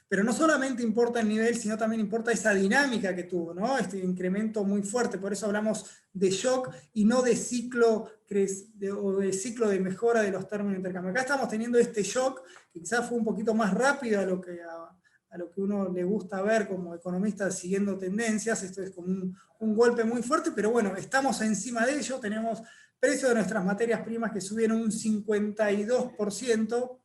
pero no solamente importa el nivel, sino también importa esa dinámica que tuvo, ¿no? Este incremento muy fuerte, por eso hablamos de shock y no de ciclo, o de ciclo de mejora de los términos de intercambio. Acá estamos teniendo este shock, que quizás fue un poquito más rápido a lo que uno le gusta ver como economista siguiendo tendencias. Esto es como un golpe muy fuerte, pero bueno, estamos encima de ello, tenemos precios de nuestras materias primas que subieron un 52%.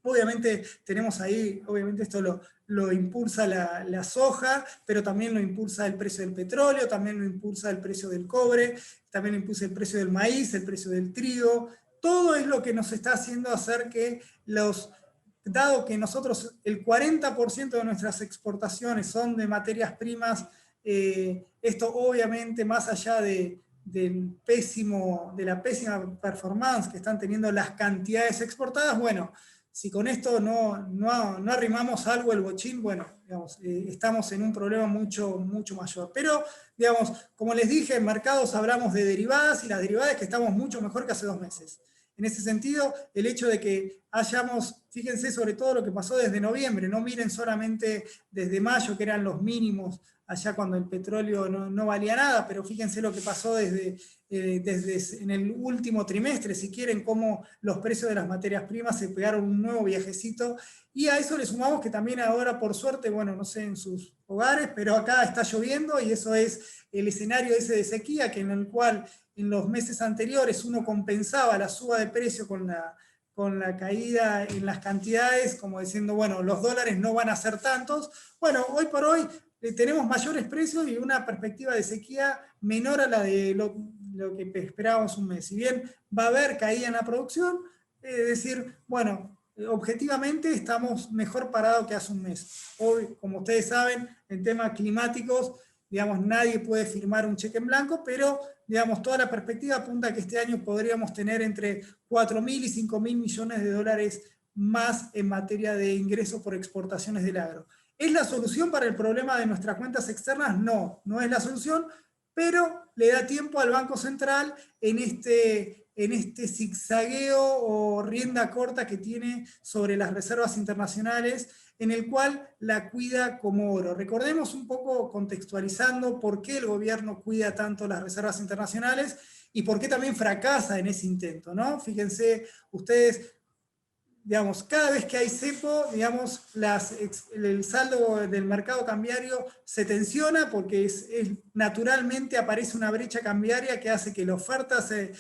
Obviamente tenemos ahí, obviamente esto lo impulsa la soja, pero también lo impulsa el precio del petróleo, también lo impulsa el precio del cobre, también lo impulsa el precio del maíz, el precio del trigo. Todo es lo que nos está haciendo hacer que dado que nosotros el 40% de nuestras exportaciones son de materias primas, esto obviamente más allá de la pésima performance que están teniendo las cantidades exportadas, bueno, si con esto no arrimamos algo el bochín, bueno, digamos, estamos en un problema mucho, mucho mayor. Pero, digamos, como les dije, en mercados hablamos de derivadas, y las derivadas es que estamos mucho mejor que hace 2 meses. En ese sentido, el hecho de que fíjense sobre todo lo que pasó desde noviembre, no miren solamente desde mayo, que eran los mínimos, allá cuando el petróleo no valía nada, pero fíjense lo que pasó desde en el último trimestre, si quieren, cómo los precios de las materias primas se pegaron un nuevo viajecito, y a eso le sumamos que también ahora, por suerte, bueno, no sé en sus hogares, pero acá está lloviendo, y eso es el escenario ese de sequía, en el cual en los meses anteriores uno compensaba la suba de precio con la caída en las cantidades, como diciendo, bueno, los dólares no van a ser tantos. Bueno, hoy por hoy tenemos mayores precios y una perspectiva de sequía menor a la de lo que esperábamos un mes. Si bien va a haber caída en la producción, es decir, bueno, objetivamente estamos mejor parados que hace un mes. Hoy, como ustedes saben, en temas climáticos, digamos, nadie puede firmar un cheque en blanco, pero digamos, toda la perspectiva apunta a que este año podríamos tener entre 4.000 y 5.000 millones de dólares más en materia de ingresos por exportaciones del agro. ¿Es la solución para el problema de nuestras cuentas externas? No, no es la solución, pero le da tiempo al Banco Central en este zigzagueo o rienda corta que tiene sobre las reservas internacionales, en el cual la cuida como oro. Recordemos un poco, contextualizando, por qué el gobierno cuida tanto las reservas internacionales y por qué también fracasa en ese intento, ¿no? Fíjense ustedes, digamos, cada vez que hay cepo, digamos, el saldo del mercado cambiario se tensiona porque naturalmente aparece una brecha cambiaria que hace que la oferta se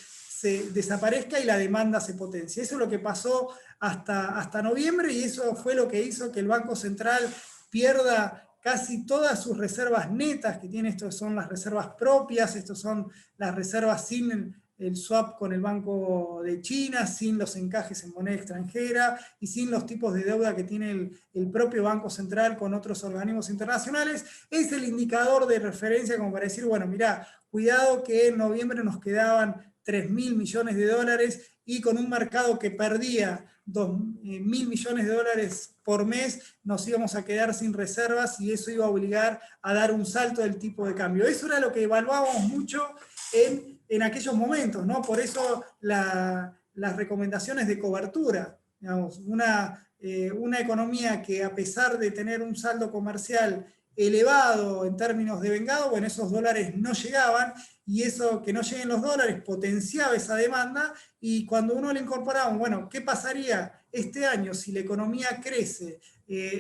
desaparezca y la demanda se potencie. Eso es lo que pasó hasta noviembre, y eso fue lo que hizo que el Banco Central pierda casi todas sus reservas netas que tiene. Estos son las reservas propias, estos son las reservas sin el swap con el Banco de China, sin los encajes en moneda extranjera y sin los tipos de deuda que tiene el propio Banco Central con otros organismos internacionales. Es el indicador de referencia como para decir, bueno, mirá, cuidado que en noviembre nos quedaban 3.000 millones de dólares, y con un mercado que perdía 2.000 millones de dólares por mes, nos íbamos a quedar sin reservas, y eso iba a obligar a dar un salto del tipo de cambio. Eso era lo que evaluábamos mucho en aquellos momentos, ¿no? Por eso las recomendaciones de cobertura, digamos, una economía que, a pesar de tener un saldo comercial elevado en términos de vengado, bueno, esos dólares no llegaban, y eso, que no lleguen los dólares, potenciaba esa demanda. Y cuando uno le incorporaba, bueno, ¿qué pasaría este año si la economía crece?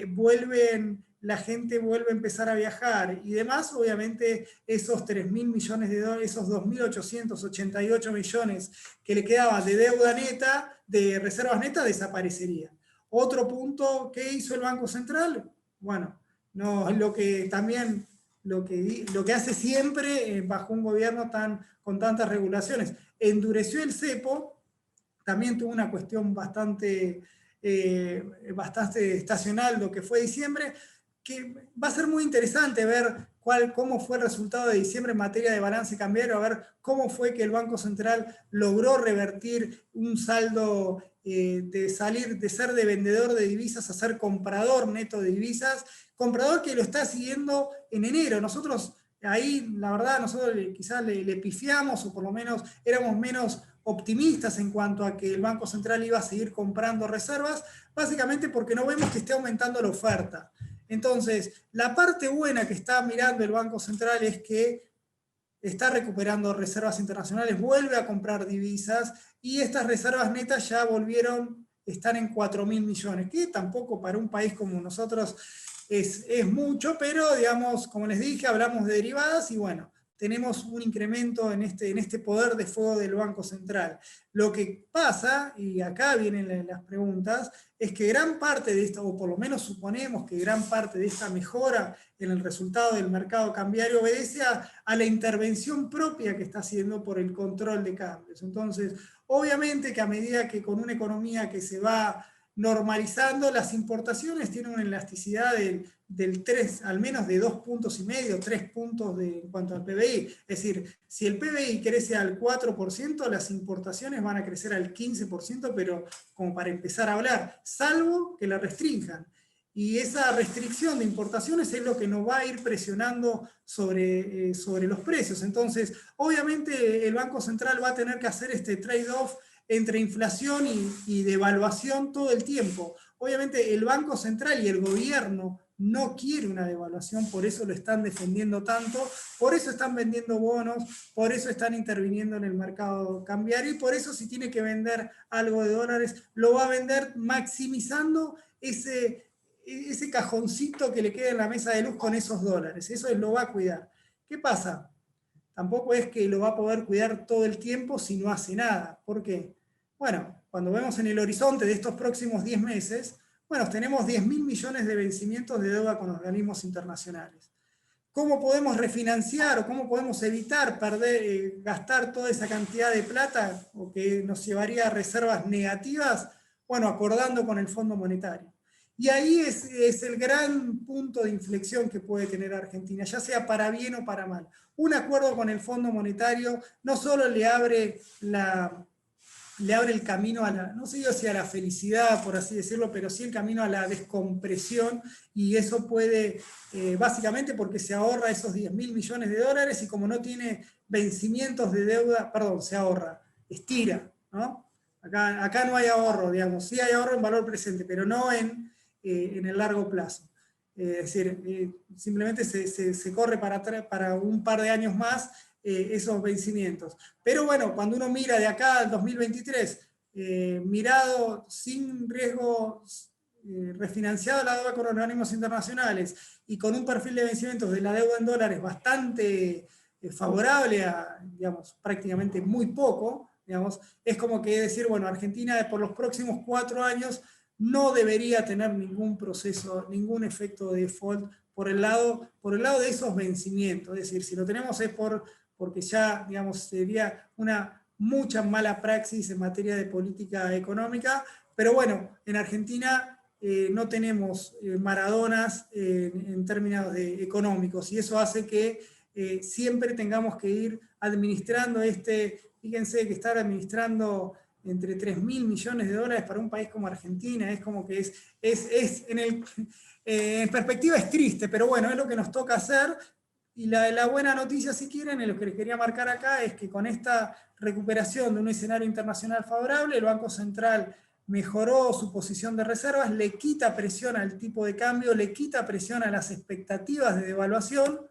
Vuelven la gente vuelve a empezar a viajar y demás, obviamente esos 3.000 millones de dólares, esos 2.888 millones que le quedaban de deuda neta, de reservas netas, desaparecerían. Otro punto, ¿qué hizo el Banco Central? Bueno, no, lo que también, lo que hace siempre bajo un gobierno con tantas regulaciones, endureció el cepo, también tuvo una cuestión bastante estacional, lo que fue diciembre, que va a ser muy interesante ver cómo fue el resultado de diciembre en materia de balance cambiario, a ver cómo fue que el Banco Central logró revertir un saldo de ser de vendedor de divisas a ser comprador neto de divisas, comprador que lo está siguiendo en enero. Nosotros ahí, la verdad, nosotros quizás le pifiamos, o por lo menos éramos menos optimistas en cuanto a que el Banco Central iba a seguir comprando reservas, básicamente porque no vemos que esté aumentando la oferta. Entonces, la parte buena que está mirando el Banco Central es que está recuperando reservas internacionales, vuelve a comprar divisas, y estas reservas netas ya están en 4.000 millones, que tampoco para un país como nosotros es mucho, pero digamos, como les dije, hablamos de derivadas y bueno, tenemos un incremento en este poder de fuego del Banco Central. Lo que pasa, y acá vienen las preguntas, es que gran parte de esta, o por lo menos suponemos que gran parte de esta mejora en el resultado del mercado cambiario obedece a la intervención propia que está haciendo por el control de cambios. Entonces, obviamente que a medida que con una economía que se va normalizando, las importaciones tienen una elasticidad del 3, al menos de 2,5 puntos, 3 puntos en cuanto al PBI. Es decir, si el PBI crece al 4%, las importaciones van a crecer al 15%, pero como para empezar a hablar, salvo que la restrinjan. Y esa restricción de importaciones es lo que nos va a ir presionando sobre los precios. Entonces, obviamente el Banco Central va a tener que hacer este trade-off entre inflación y devaluación todo el tiempo. Obviamente el Banco Central y el gobierno no quiere una devaluación, por eso lo están defendiendo tanto, por eso están vendiendo bonos, por eso están interviniendo en el mercado cambiario, y por eso si tiene que vender algo de dólares, lo va a vender maximizando ese cajoncito que le queda en la mesa de luz con esos dólares. Eso lo va a cuidar. ¿Qué pasa? Tampoco es que lo va a poder cuidar todo el tiempo si no hace nada. ¿Por qué? Bueno, cuando vemos en el horizonte de estos próximos 10 meses, bueno, tenemos 10.000 millones de vencimientos de deuda con organismos internacionales. ¿Cómo podemos refinanciar o cómo podemos evitar gastar toda esa cantidad de plata o que nos llevaría a reservas negativas? Bueno, acordando con el Fondo Monetario. Y ahí es el gran punto de inflexión que puede tener Argentina, ya sea para bien o para mal. Un acuerdo con el Fondo Monetario no solo le abre el camino a no sé si a la felicidad, por así decirlo, pero sí el camino a la descompresión, y eso puede, básicamente porque se ahorra esos 10.000 millones de dólares, y como no tiene vencimientos de deuda, perdón, se ahorra, estira, ¿no? Acá no hay ahorro, digamos, sí hay ahorro en valor presente, pero no en el largo plazo. Es decir, simplemente se corre para un par de años más esos vencimientos. Pero bueno, cuando uno mira de acá al 2023, mirado sin riesgo, refinanciado la deuda con organismos internacionales y con un perfil de vencimientos de la deuda en dólares bastante favorable a, digamos, prácticamente muy poco, digamos, es como que decir, bueno, Argentina por los próximos 4 años no debería tener ningún proceso, ningún efecto de default por el lado de esos vencimientos. Es decir, si lo tenemos es porque ya, digamos, sería una mucha mala praxis en materia de política económica, pero bueno, en Argentina no tenemos Maradonas en términos económicos, y eso hace que siempre tengamos que ir administrando fíjense que estar administrando entre 3.000 millones de dólares para un país como Argentina, es como que en perspectiva es triste, pero bueno, es lo que nos toca hacer. Y la buena noticia, si quieren, lo que les quería marcar acá, es que con esta recuperación de un escenario internacional favorable, el Banco Central mejoró su posición de reservas, le quita presión al tipo de cambio, le quita presión a las expectativas de devaluación,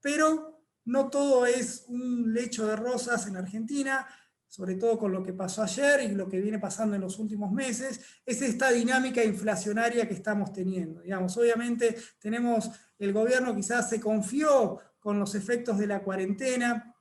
pero no todo es un lecho de rosas en Argentina. sobre todo con lo que pasó ayer y lo que viene pasando en los últimos meses, es esta dinámica inflacionaria que estamos teniendo. Digamos, obviamente el gobierno quizás se confió con los efectos de la cuarentena,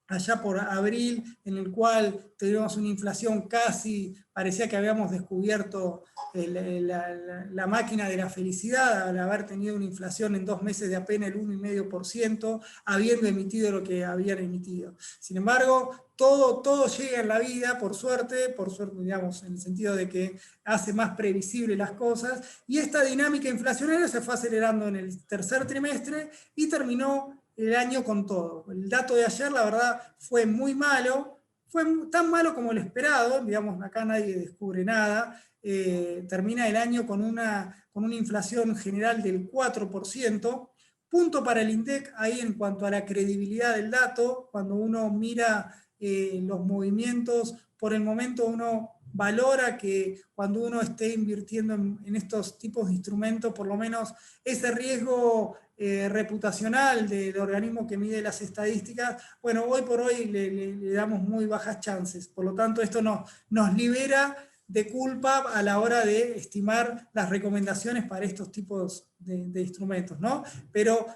allá por abril, en el cual tuvimos una inflación casi, parecía que habíamos descubierto la máquina de la felicidad, al haber tenido una inflación en 2 meses de apenas el 1,5%, habiendo emitido lo que habían emitido. Sin embargo, todo llega en la vida, por suerte, digamos, en el sentido de que hace más previsible las cosas, y esta dinámica inflacionaria se fue acelerando en el tercer trimestre y terminó el año con todo. El dato de ayer, la verdad, fue muy malo, fue tan malo como lo esperado, digamos, acá nadie descubre nada. Termina el año con una inflación general del 4%, punto para el INDEC ahí en cuanto a la credibilidad del dato. Cuando uno mira los movimientos, por el momento uno valora que cuando uno esté invirtiendo en estos tipos de instrumentos, por lo menos ese riesgo reputacional del organismo que mide las estadísticas, bueno, hoy por hoy le damos muy bajas chances. Por lo tanto, esto nos libera de culpa a la hora de estimar las recomendaciones para estos tipos de instrumentos, ¿no? Pero,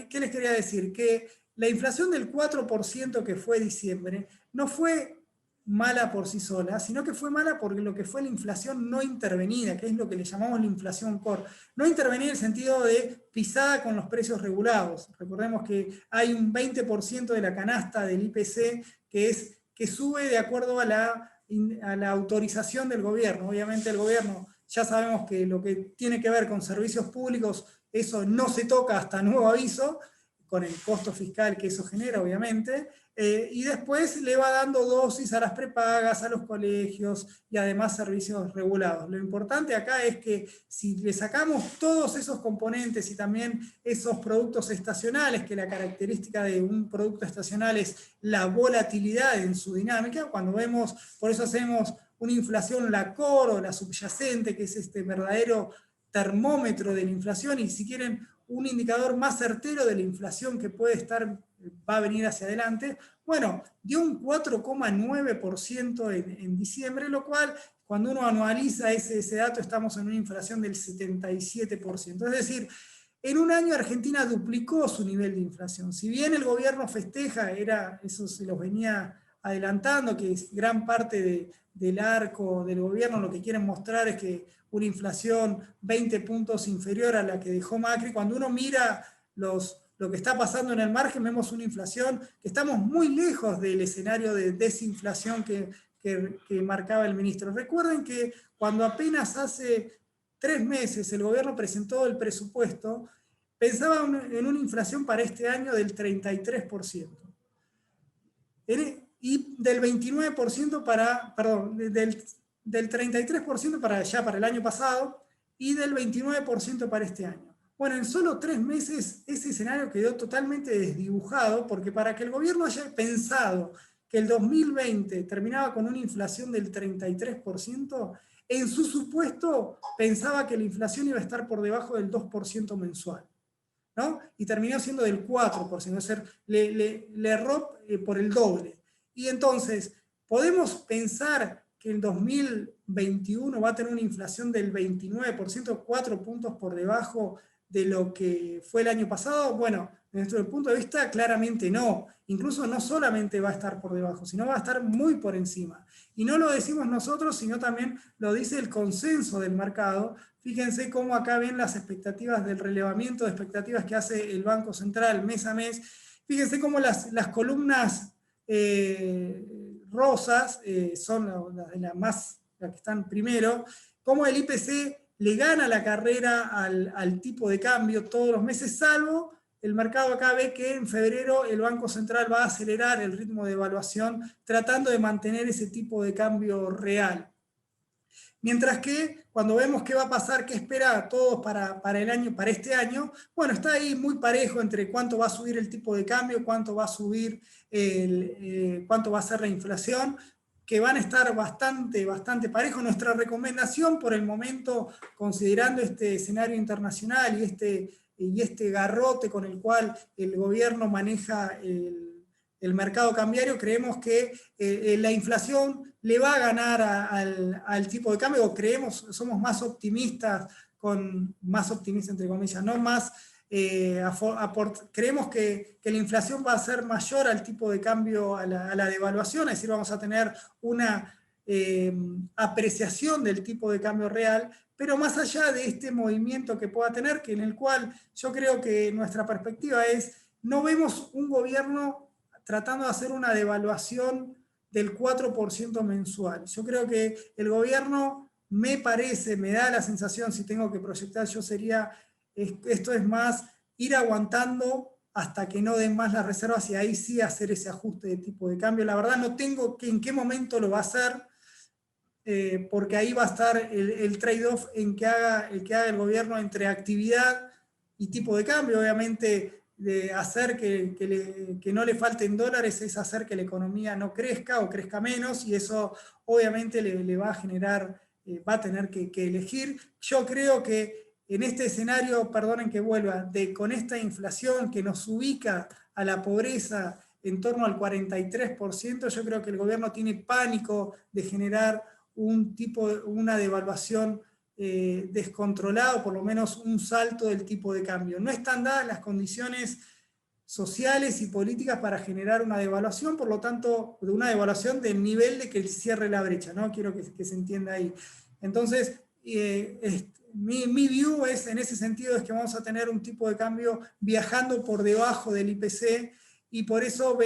¿qué les quería decir? Que la inflación del 4% que fue diciembre no fue mala por sí sola, sino que fue mala porque lo que fue la inflación no intervenida, que es lo que le llamamos la inflación core. No intervenida en el sentido de pisada con los precios regulados. Recordemos que hay un 20% de la canasta del IPC que sube de acuerdo a la autorización del gobierno. Obviamente el gobierno, ya sabemos que lo que tiene que ver con servicios públicos, eso no se toca hasta nuevo aviso, con el costo fiscal que eso genera, obviamente, y después le va dando dosis a las prepagas, a los colegios y además servicios regulados. Lo importante acá es que si le sacamos todos esos componentes y también esos productos estacionales, que la característica de un producto estacional es la volatilidad en su dinámica, cuando vemos, por eso hacemos una inflación, la core o la subyacente, que es este verdadero termómetro de la inflación, y si quieren un indicador más certero de la inflación que va a venir hacia adelante, bueno, dio un 4,9% en diciembre, lo cual, cuando uno anualiza ese dato, estamos en una inflación del 77%. Es decir, en un año Argentina duplicó su nivel de inflación. Si bien el gobierno festeja, eso se los venía adelantando, que gran parte del arco del gobierno lo que quieren mostrar es que una inflación 20 puntos inferior a la que dejó Macri. Cuando uno mira lo que está pasando en el margen, vemos una inflación que estamos muy lejos del escenario de desinflación que marcaba el ministro. Recuerden que cuando apenas hace 3 meses el gobierno presentó el presupuesto, pensaba en una inflación para este año del 33%. Y del 29% del 33% para el año pasado y del 29% para este año. Bueno, en solo 3 meses ese escenario quedó totalmente desdibujado, porque para que el gobierno haya pensado que el 2020 terminaba con una inflación del 33%, en su supuesto pensaba que la inflación iba a estar por debajo del 2% mensual, ¿no? Y terminó siendo del 4%, es decir, le erró por el doble. Y entonces, ¿podemos pensar que en 2021 va a tener una inflación del 29%, 4 puntos por debajo de lo que fue el año pasado? Bueno, desde nuestro punto de vista, claramente no. Incluso no solamente va a estar por debajo, sino va a estar muy por encima. Y no lo decimos nosotros, sino también lo dice el consenso del mercado. Fíjense cómo acá ven las expectativas del relevamiento de expectativas que hace el Banco Central mes a mes. Fíjense cómo las columnas rosas son las que están primero, cómo el IPC le gana la carrera al tipo de cambio todos los meses, salvo el mercado acá ve que en febrero el Banco Central va a acelerar el ritmo de evaluación tratando de mantener ese tipo de cambio real. Mientras que cuando vemos qué va a pasar, qué espera a todos para este año, bueno, está ahí muy parejo entre cuánto va a subir el tipo de cambio, cuánto va a subir cuánto va a ser la inflación, que van a estar bastante parejos. Nuestra recomendación por el momento, considerando este escenario internacional y este garrote con el cual el gobierno maneja el mercado cambiario, creemos que la inflación le va a ganar al tipo de cambio, o somos más optimistas, entre comillas, no más, creemos que la inflación va a ser mayor al tipo de cambio, a la devaluación, es decir, vamos a tener una apreciación del tipo de cambio real, pero más allá de este movimiento que pueda tener, que en el cual yo creo que nuestra perspectiva es, no vemos un gobierno tratando de hacer una devaluación del 4% mensual. Yo creo que el gobierno, me da la sensación, si tengo que proyectar, esto es más ir aguantando hasta que no den más las reservas y ahí sí hacer ese ajuste de tipo de cambio. La verdad no tengo en qué momento lo va a hacer, porque ahí va a estar el trade-off en que haga el gobierno entre actividad y tipo de cambio. Obviamente, de hacer que no le falten dólares es hacer que la economía no crezca o crezca menos, y eso obviamente le va a generar, va a tener que elegir. Yo creo que en este escenario, perdonen que vuelva, con esta inflación que nos ubica a la pobreza en torno al 43%, yo creo que el gobierno tiene pánico de generar una devaluación descontrolada, o por lo menos un salto del tipo de cambio. No están dadas las condiciones sociales y políticas para generar una devaluación, por lo tanto, de una devaluación del nivel de que cierre la brecha, ¿no? Quiero que se entienda ahí. Entonces, mi view es, en ese sentido, es que vamos a tener un tipo de cambio viajando por debajo del IPC, y por eso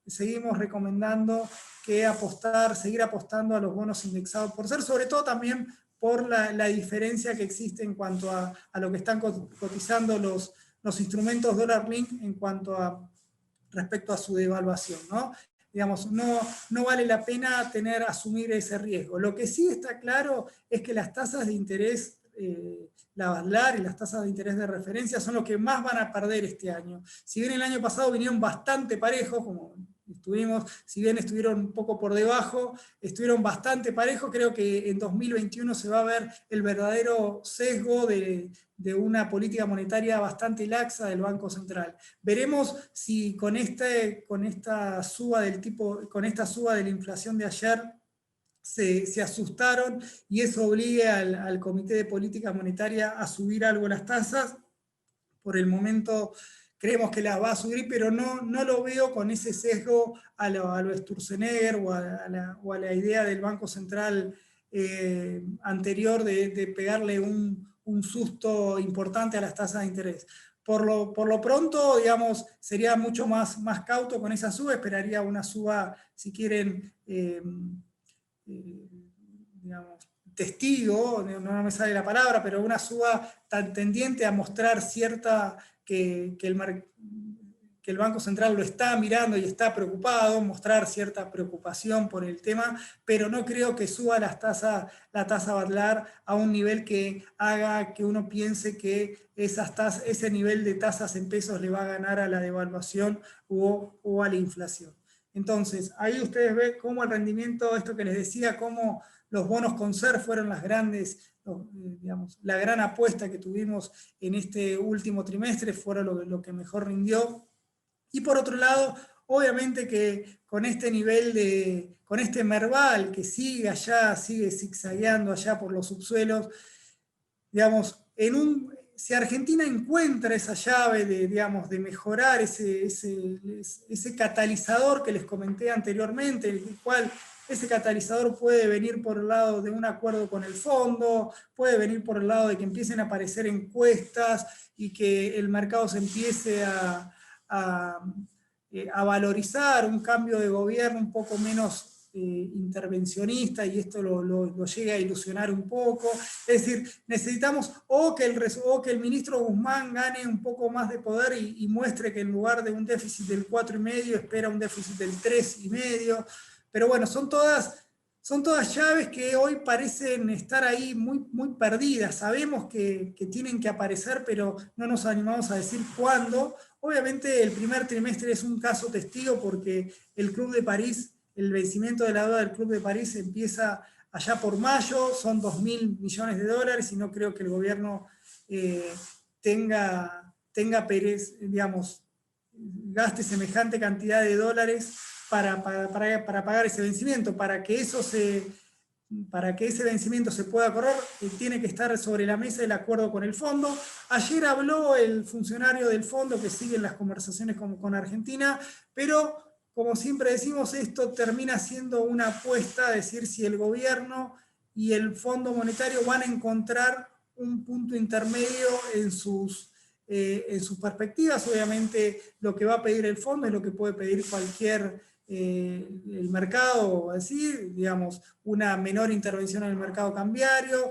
seguimos recomendando seguir apostando a los bonos indexados por ser, sobre todo también por la diferencia que existe en cuanto a lo que están cotizando los instrumentos dólar link respecto a su devaluación, ¿no? Digamos, no vale la pena asumir ese riesgo. Lo que sí está claro es que las tasas de interés, la BADLAR y las tasas de interés de referencia, son los que más van a perder este año. Si bien el año pasado vinieron bastante parejos, si bien estuvieron un poco por debajo, estuvieron bastante parejos. Creo que en 2021 se va a ver el verdadero sesgo de una política monetaria bastante laxa del Banco Central. Veremos si con esta suba de la inflación de ayer se asustaron y eso obligue al Comité de Política Monetaria a subir algo las tasas. Por el momento creemos que las va a subir, pero no lo veo con ese sesgo a lo Sturzenegger o a la idea del Banco Central anterior de pegarle un susto importante a las tasas de interés. Por lo pronto, digamos, sería mucho más cauto con esa suba, esperaría una suba, si quieren, digamos, testigo, no me sale la palabra, pero una suba tan tendiente a mostrar que el Banco Central lo está mirando y está preocupado, mostrar cierta preocupación por el tema, pero no creo que suba la tasa BADLAR a un nivel que haga que uno piense que ese nivel de tasas en pesos le va a ganar a la devaluación o a la inflación. Entonces, ahí ustedes ven cómo el rendimiento, esto que les decía, cómo los bonos Concer fueron la gran apuesta que tuvimos en este último trimestre, fueron lo que mejor rindió. Y por otro lado, obviamente que con este con este Merval que sigue zigzagueando allá por los subsuelos, digamos, si Argentina encuentra esa llave de mejorar ese catalizador que les comenté anteriormente, el cual ese catalizador puede venir por el lado de un acuerdo con el fondo, puede venir por el lado de que empiecen a aparecer encuestas y que el mercado se empiece a valorizar un cambio de gobierno un poco menos intervencionista, y esto lo llega a ilusionar un poco. Es decir, necesitamos o que el ministro Guzmán gane un poco más de poder y muestre que en lugar de un déficit del 4,5 espera un déficit del 3,5. Pero bueno, son todas llaves que hoy parecen estar ahí muy perdidas. Sabemos que tienen que aparecer, pero no nos animamos a decir cuándo. Obviamente el primer trimestre es un caso testigo, porque el Club de París, el vencimiento de la deuda del Club de París empieza allá por mayo, son 2.000 millones de dólares, y no creo que el gobierno tenga pereza, digamos, gaste semejante cantidad de dólares para pagar ese vencimiento. Para que ese vencimiento se pueda correr, tiene que estar sobre la mesa el acuerdo con el fondo. Ayer habló el funcionario del fondo que sigue en las conversaciones con Argentina, pero como siempre decimos, esto termina siendo una apuesta a decir si el gobierno y el Fondo Monetario van a encontrar un punto intermedio en sus perspectivas. Obviamente lo que va a pedir el fondo es lo que puede pedir cualquier el mercado, así, digamos, una menor intervención en el mercado cambiario,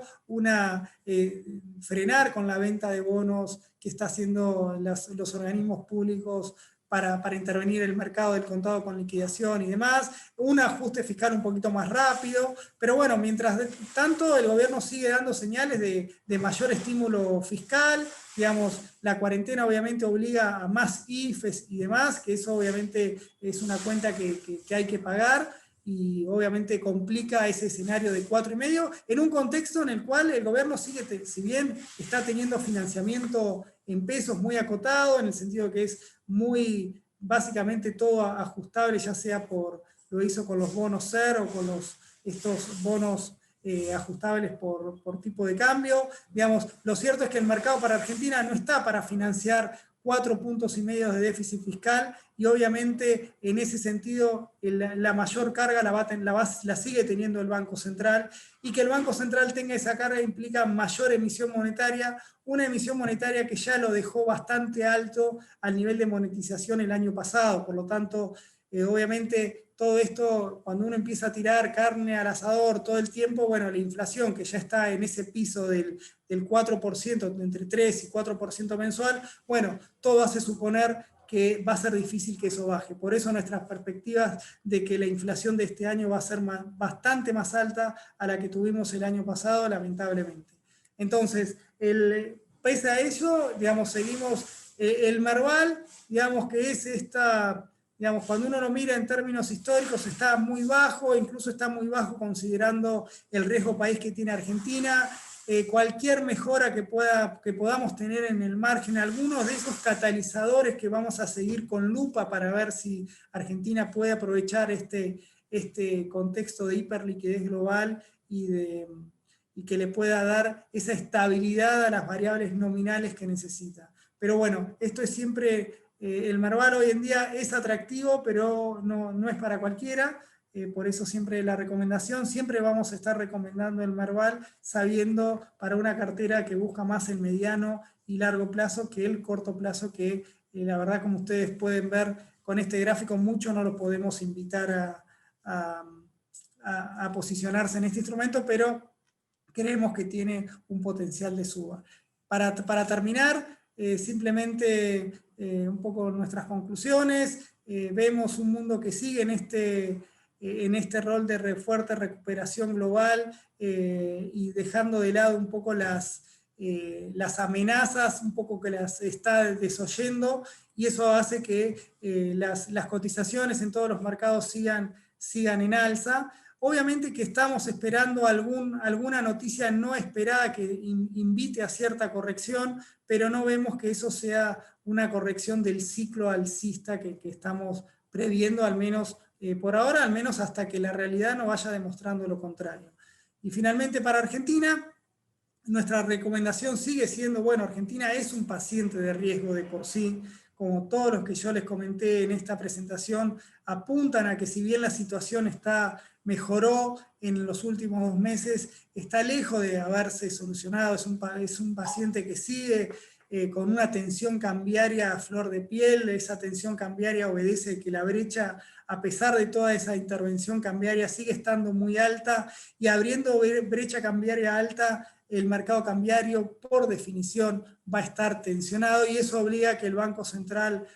frenar con la venta de bonos que está haciendo los organismos públicos para intervenir el mercado del contado con liquidación y demás, un ajuste fiscal un poquito más rápido, pero bueno, mientras tanto el gobierno sigue dando señales de mayor estímulo fiscal, digamos, la cuarentena obviamente obliga a más IFES y demás, que eso obviamente es una cuenta que hay que pagar, y obviamente complica ese escenario de 4,5, en un contexto en el cual el gobierno sigue, si bien está teniendo financiamiento en pesos muy acotado, en el sentido que es muy, básicamente todo ajustable, ya sea lo hizo con los bonos SER o con estos bonos ajustables por tipo de cambio. Digamos, lo cierto es que el mercado para Argentina no está para financiar 4,5 puntos de déficit fiscal, y obviamente en ese sentido la mayor carga la sigue teniendo el Banco Central, y que el Banco Central tenga esa carga implica mayor emisión monetaria, una emisión monetaria que ya lo dejó bastante alto al nivel de monetización el año pasado. Por lo tanto, obviamente todo esto, cuando uno empieza a tirar carne al asador todo el tiempo, bueno, la inflación que ya está en ese piso del 4%, entre 3 y 4% mensual, bueno, todo hace suponer que va a ser difícil que eso baje. Por eso nuestras perspectivas de que la inflación de este año va a ser bastante más alta a la que tuvimos el año pasado, lamentablemente. Entonces, pese a ello, digamos, seguimos el Merval, digamos que es esta... Digamos, cuando uno lo mira en términos históricos, está muy bajo, incluso está muy bajo considerando el riesgo país que tiene Argentina. Cualquier mejora que podamos tener en el margen, algunos de esos catalizadores que vamos a seguir con lupa para ver si Argentina puede aprovechar este contexto de hiperliquidez global y que le pueda dar esa estabilidad a las variables nominales que necesita. Pero bueno, esto es siempre... el Merval hoy en día es atractivo, pero no es para cualquiera, por eso siempre la recomendación, siempre vamos a estar recomendando el Merval, sabiendo para una cartera que busca más el mediano y largo plazo que el corto plazo, que la verdad, como ustedes pueden ver con este gráfico, mucho no lo podemos invitar a posicionarse en este instrumento, pero creemos que tiene un potencial de suba. Para terminar, simplemente un poco nuestras conclusiones. Vemos un mundo que sigue en este rol de fuerte recuperación global, y dejando de lado un poco las amenazas, un poco que las está desoyendo, y eso hace que las cotizaciones en todos los mercados sigan en alza. Obviamente que estamos esperando alguna noticia no esperada que invite a cierta corrección, pero no vemos que eso sea una corrección del ciclo alcista que estamos previendo, al menos por ahora, al menos hasta que la realidad nos vaya demostrando lo contrario. Y finalmente para Argentina, nuestra recomendación sigue siendo, bueno, Argentina es un paciente de riesgo de por sí, como todos los que yo les comenté en esta presentación, apuntan a que si bien la situación mejoró en los últimos 2 meses, está lejos de haberse solucionado, es un paciente que sigue con una tensión cambiaria a flor de piel. Esa tensión cambiaria obedece que la brecha, a pesar de toda esa intervención cambiaria, sigue estando muy alta, y abriendo brecha cambiaria alta, el mercado cambiario por definición va a estar tensionado, y eso obliga a que el Banco Central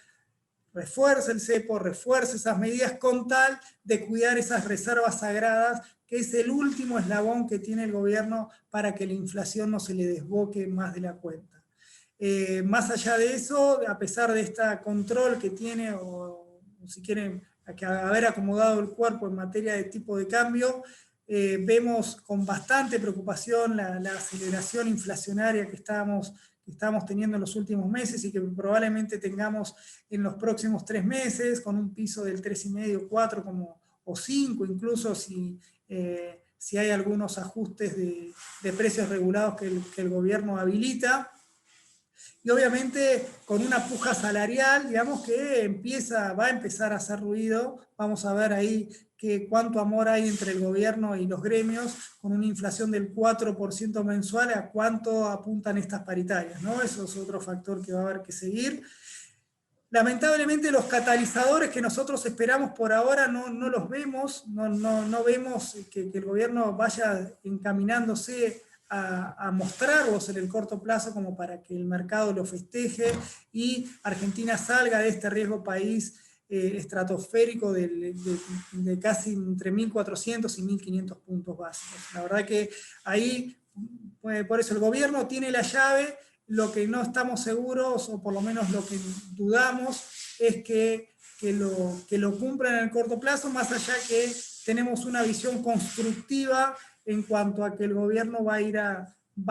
refuerce el cepo, refuerce esas medidas con tal de cuidar esas reservas sagradas, que es el último eslabón que tiene el gobierno para que la inflación no se le desboque más de la cuenta. Más allá de eso, a pesar de este control que tiene, o si quieren, que haber acomodado el cuerpo en materia de tipo de cambio, vemos con bastante preocupación la aceleración inflacionaria que que estábamos teniendo en los últimos meses y que probablemente tengamos en los próximos 3 meses, con un piso del 3,5, 4 o 5, incluso si hay algunos ajustes de precios regulados que el gobierno habilita. Y obviamente con una puja salarial, digamos que va a empezar a hacer ruido. Vamos a ver ahí cuánto amor hay entre el gobierno y los gremios, con una inflación del 4% mensual, a cuánto apuntan estas paritarias, ¿no? Eso es otro factor que va a haber que seguir. Lamentablemente los catalizadores que nosotros esperamos por ahora no los vemos, no vemos que el gobierno vaya encaminándose a mostrarlos en el corto plazo como para que el mercado lo festeje y Argentina salga de este riesgo país estratosférico de casi entre 1.400 y 1.500 puntos básicos. La verdad que ahí, por eso el gobierno tiene la llave. Lo que no estamos seguros, o por lo menos lo que dudamos, es que lo cumplan en el corto plazo, más allá que tenemos una visión constructiva en cuanto a que el gobierno va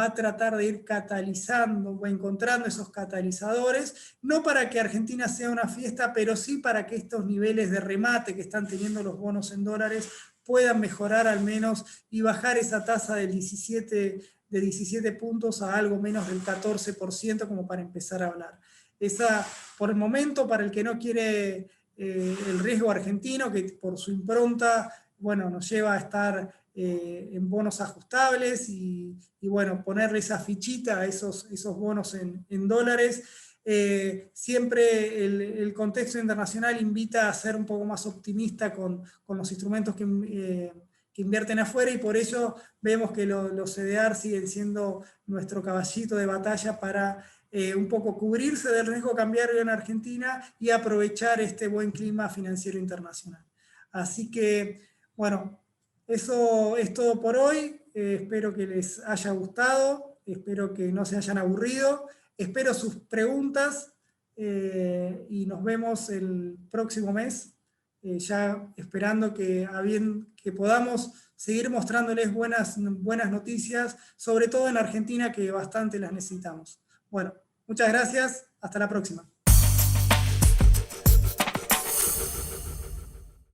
a tratar de ir catalizando o encontrando esos catalizadores, no para que Argentina sea una fiesta, pero sí para que estos niveles de remate que están teniendo los bonos en dólares puedan mejorar al menos y bajar esa tasa de 17 puntos a algo menos del 14%, como para empezar a hablar. Esa, por el momento, para el que no quiere el riesgo argentino, que por su impronta, bueno, nos lleva a estar en bonos ajustables y bueno, ponerle esa fichita a esos bonos en dólares. Siempre el contexto internacional invita a ser un poco más optimista con los instrumentos que invierten afuera, y por eso vemos que los CDR siguen siendo nuestro caballito de batalla para un poco cubrirse del riesgo cambiario en Argentina y aprovechar este buen clima financiero internacional. Así que, bueno, eso es todo por hoy. Espero que les haya gustado, espero que no se hayan aburrido, espero sus preguntas y nos vemos el próximo mes. Ya esperando que podamos seguir mostrándoles buenas noticias, sobre todo en Argentina, que bastante las necesitamos. Bueno, muchas gracias, hasta la próxima.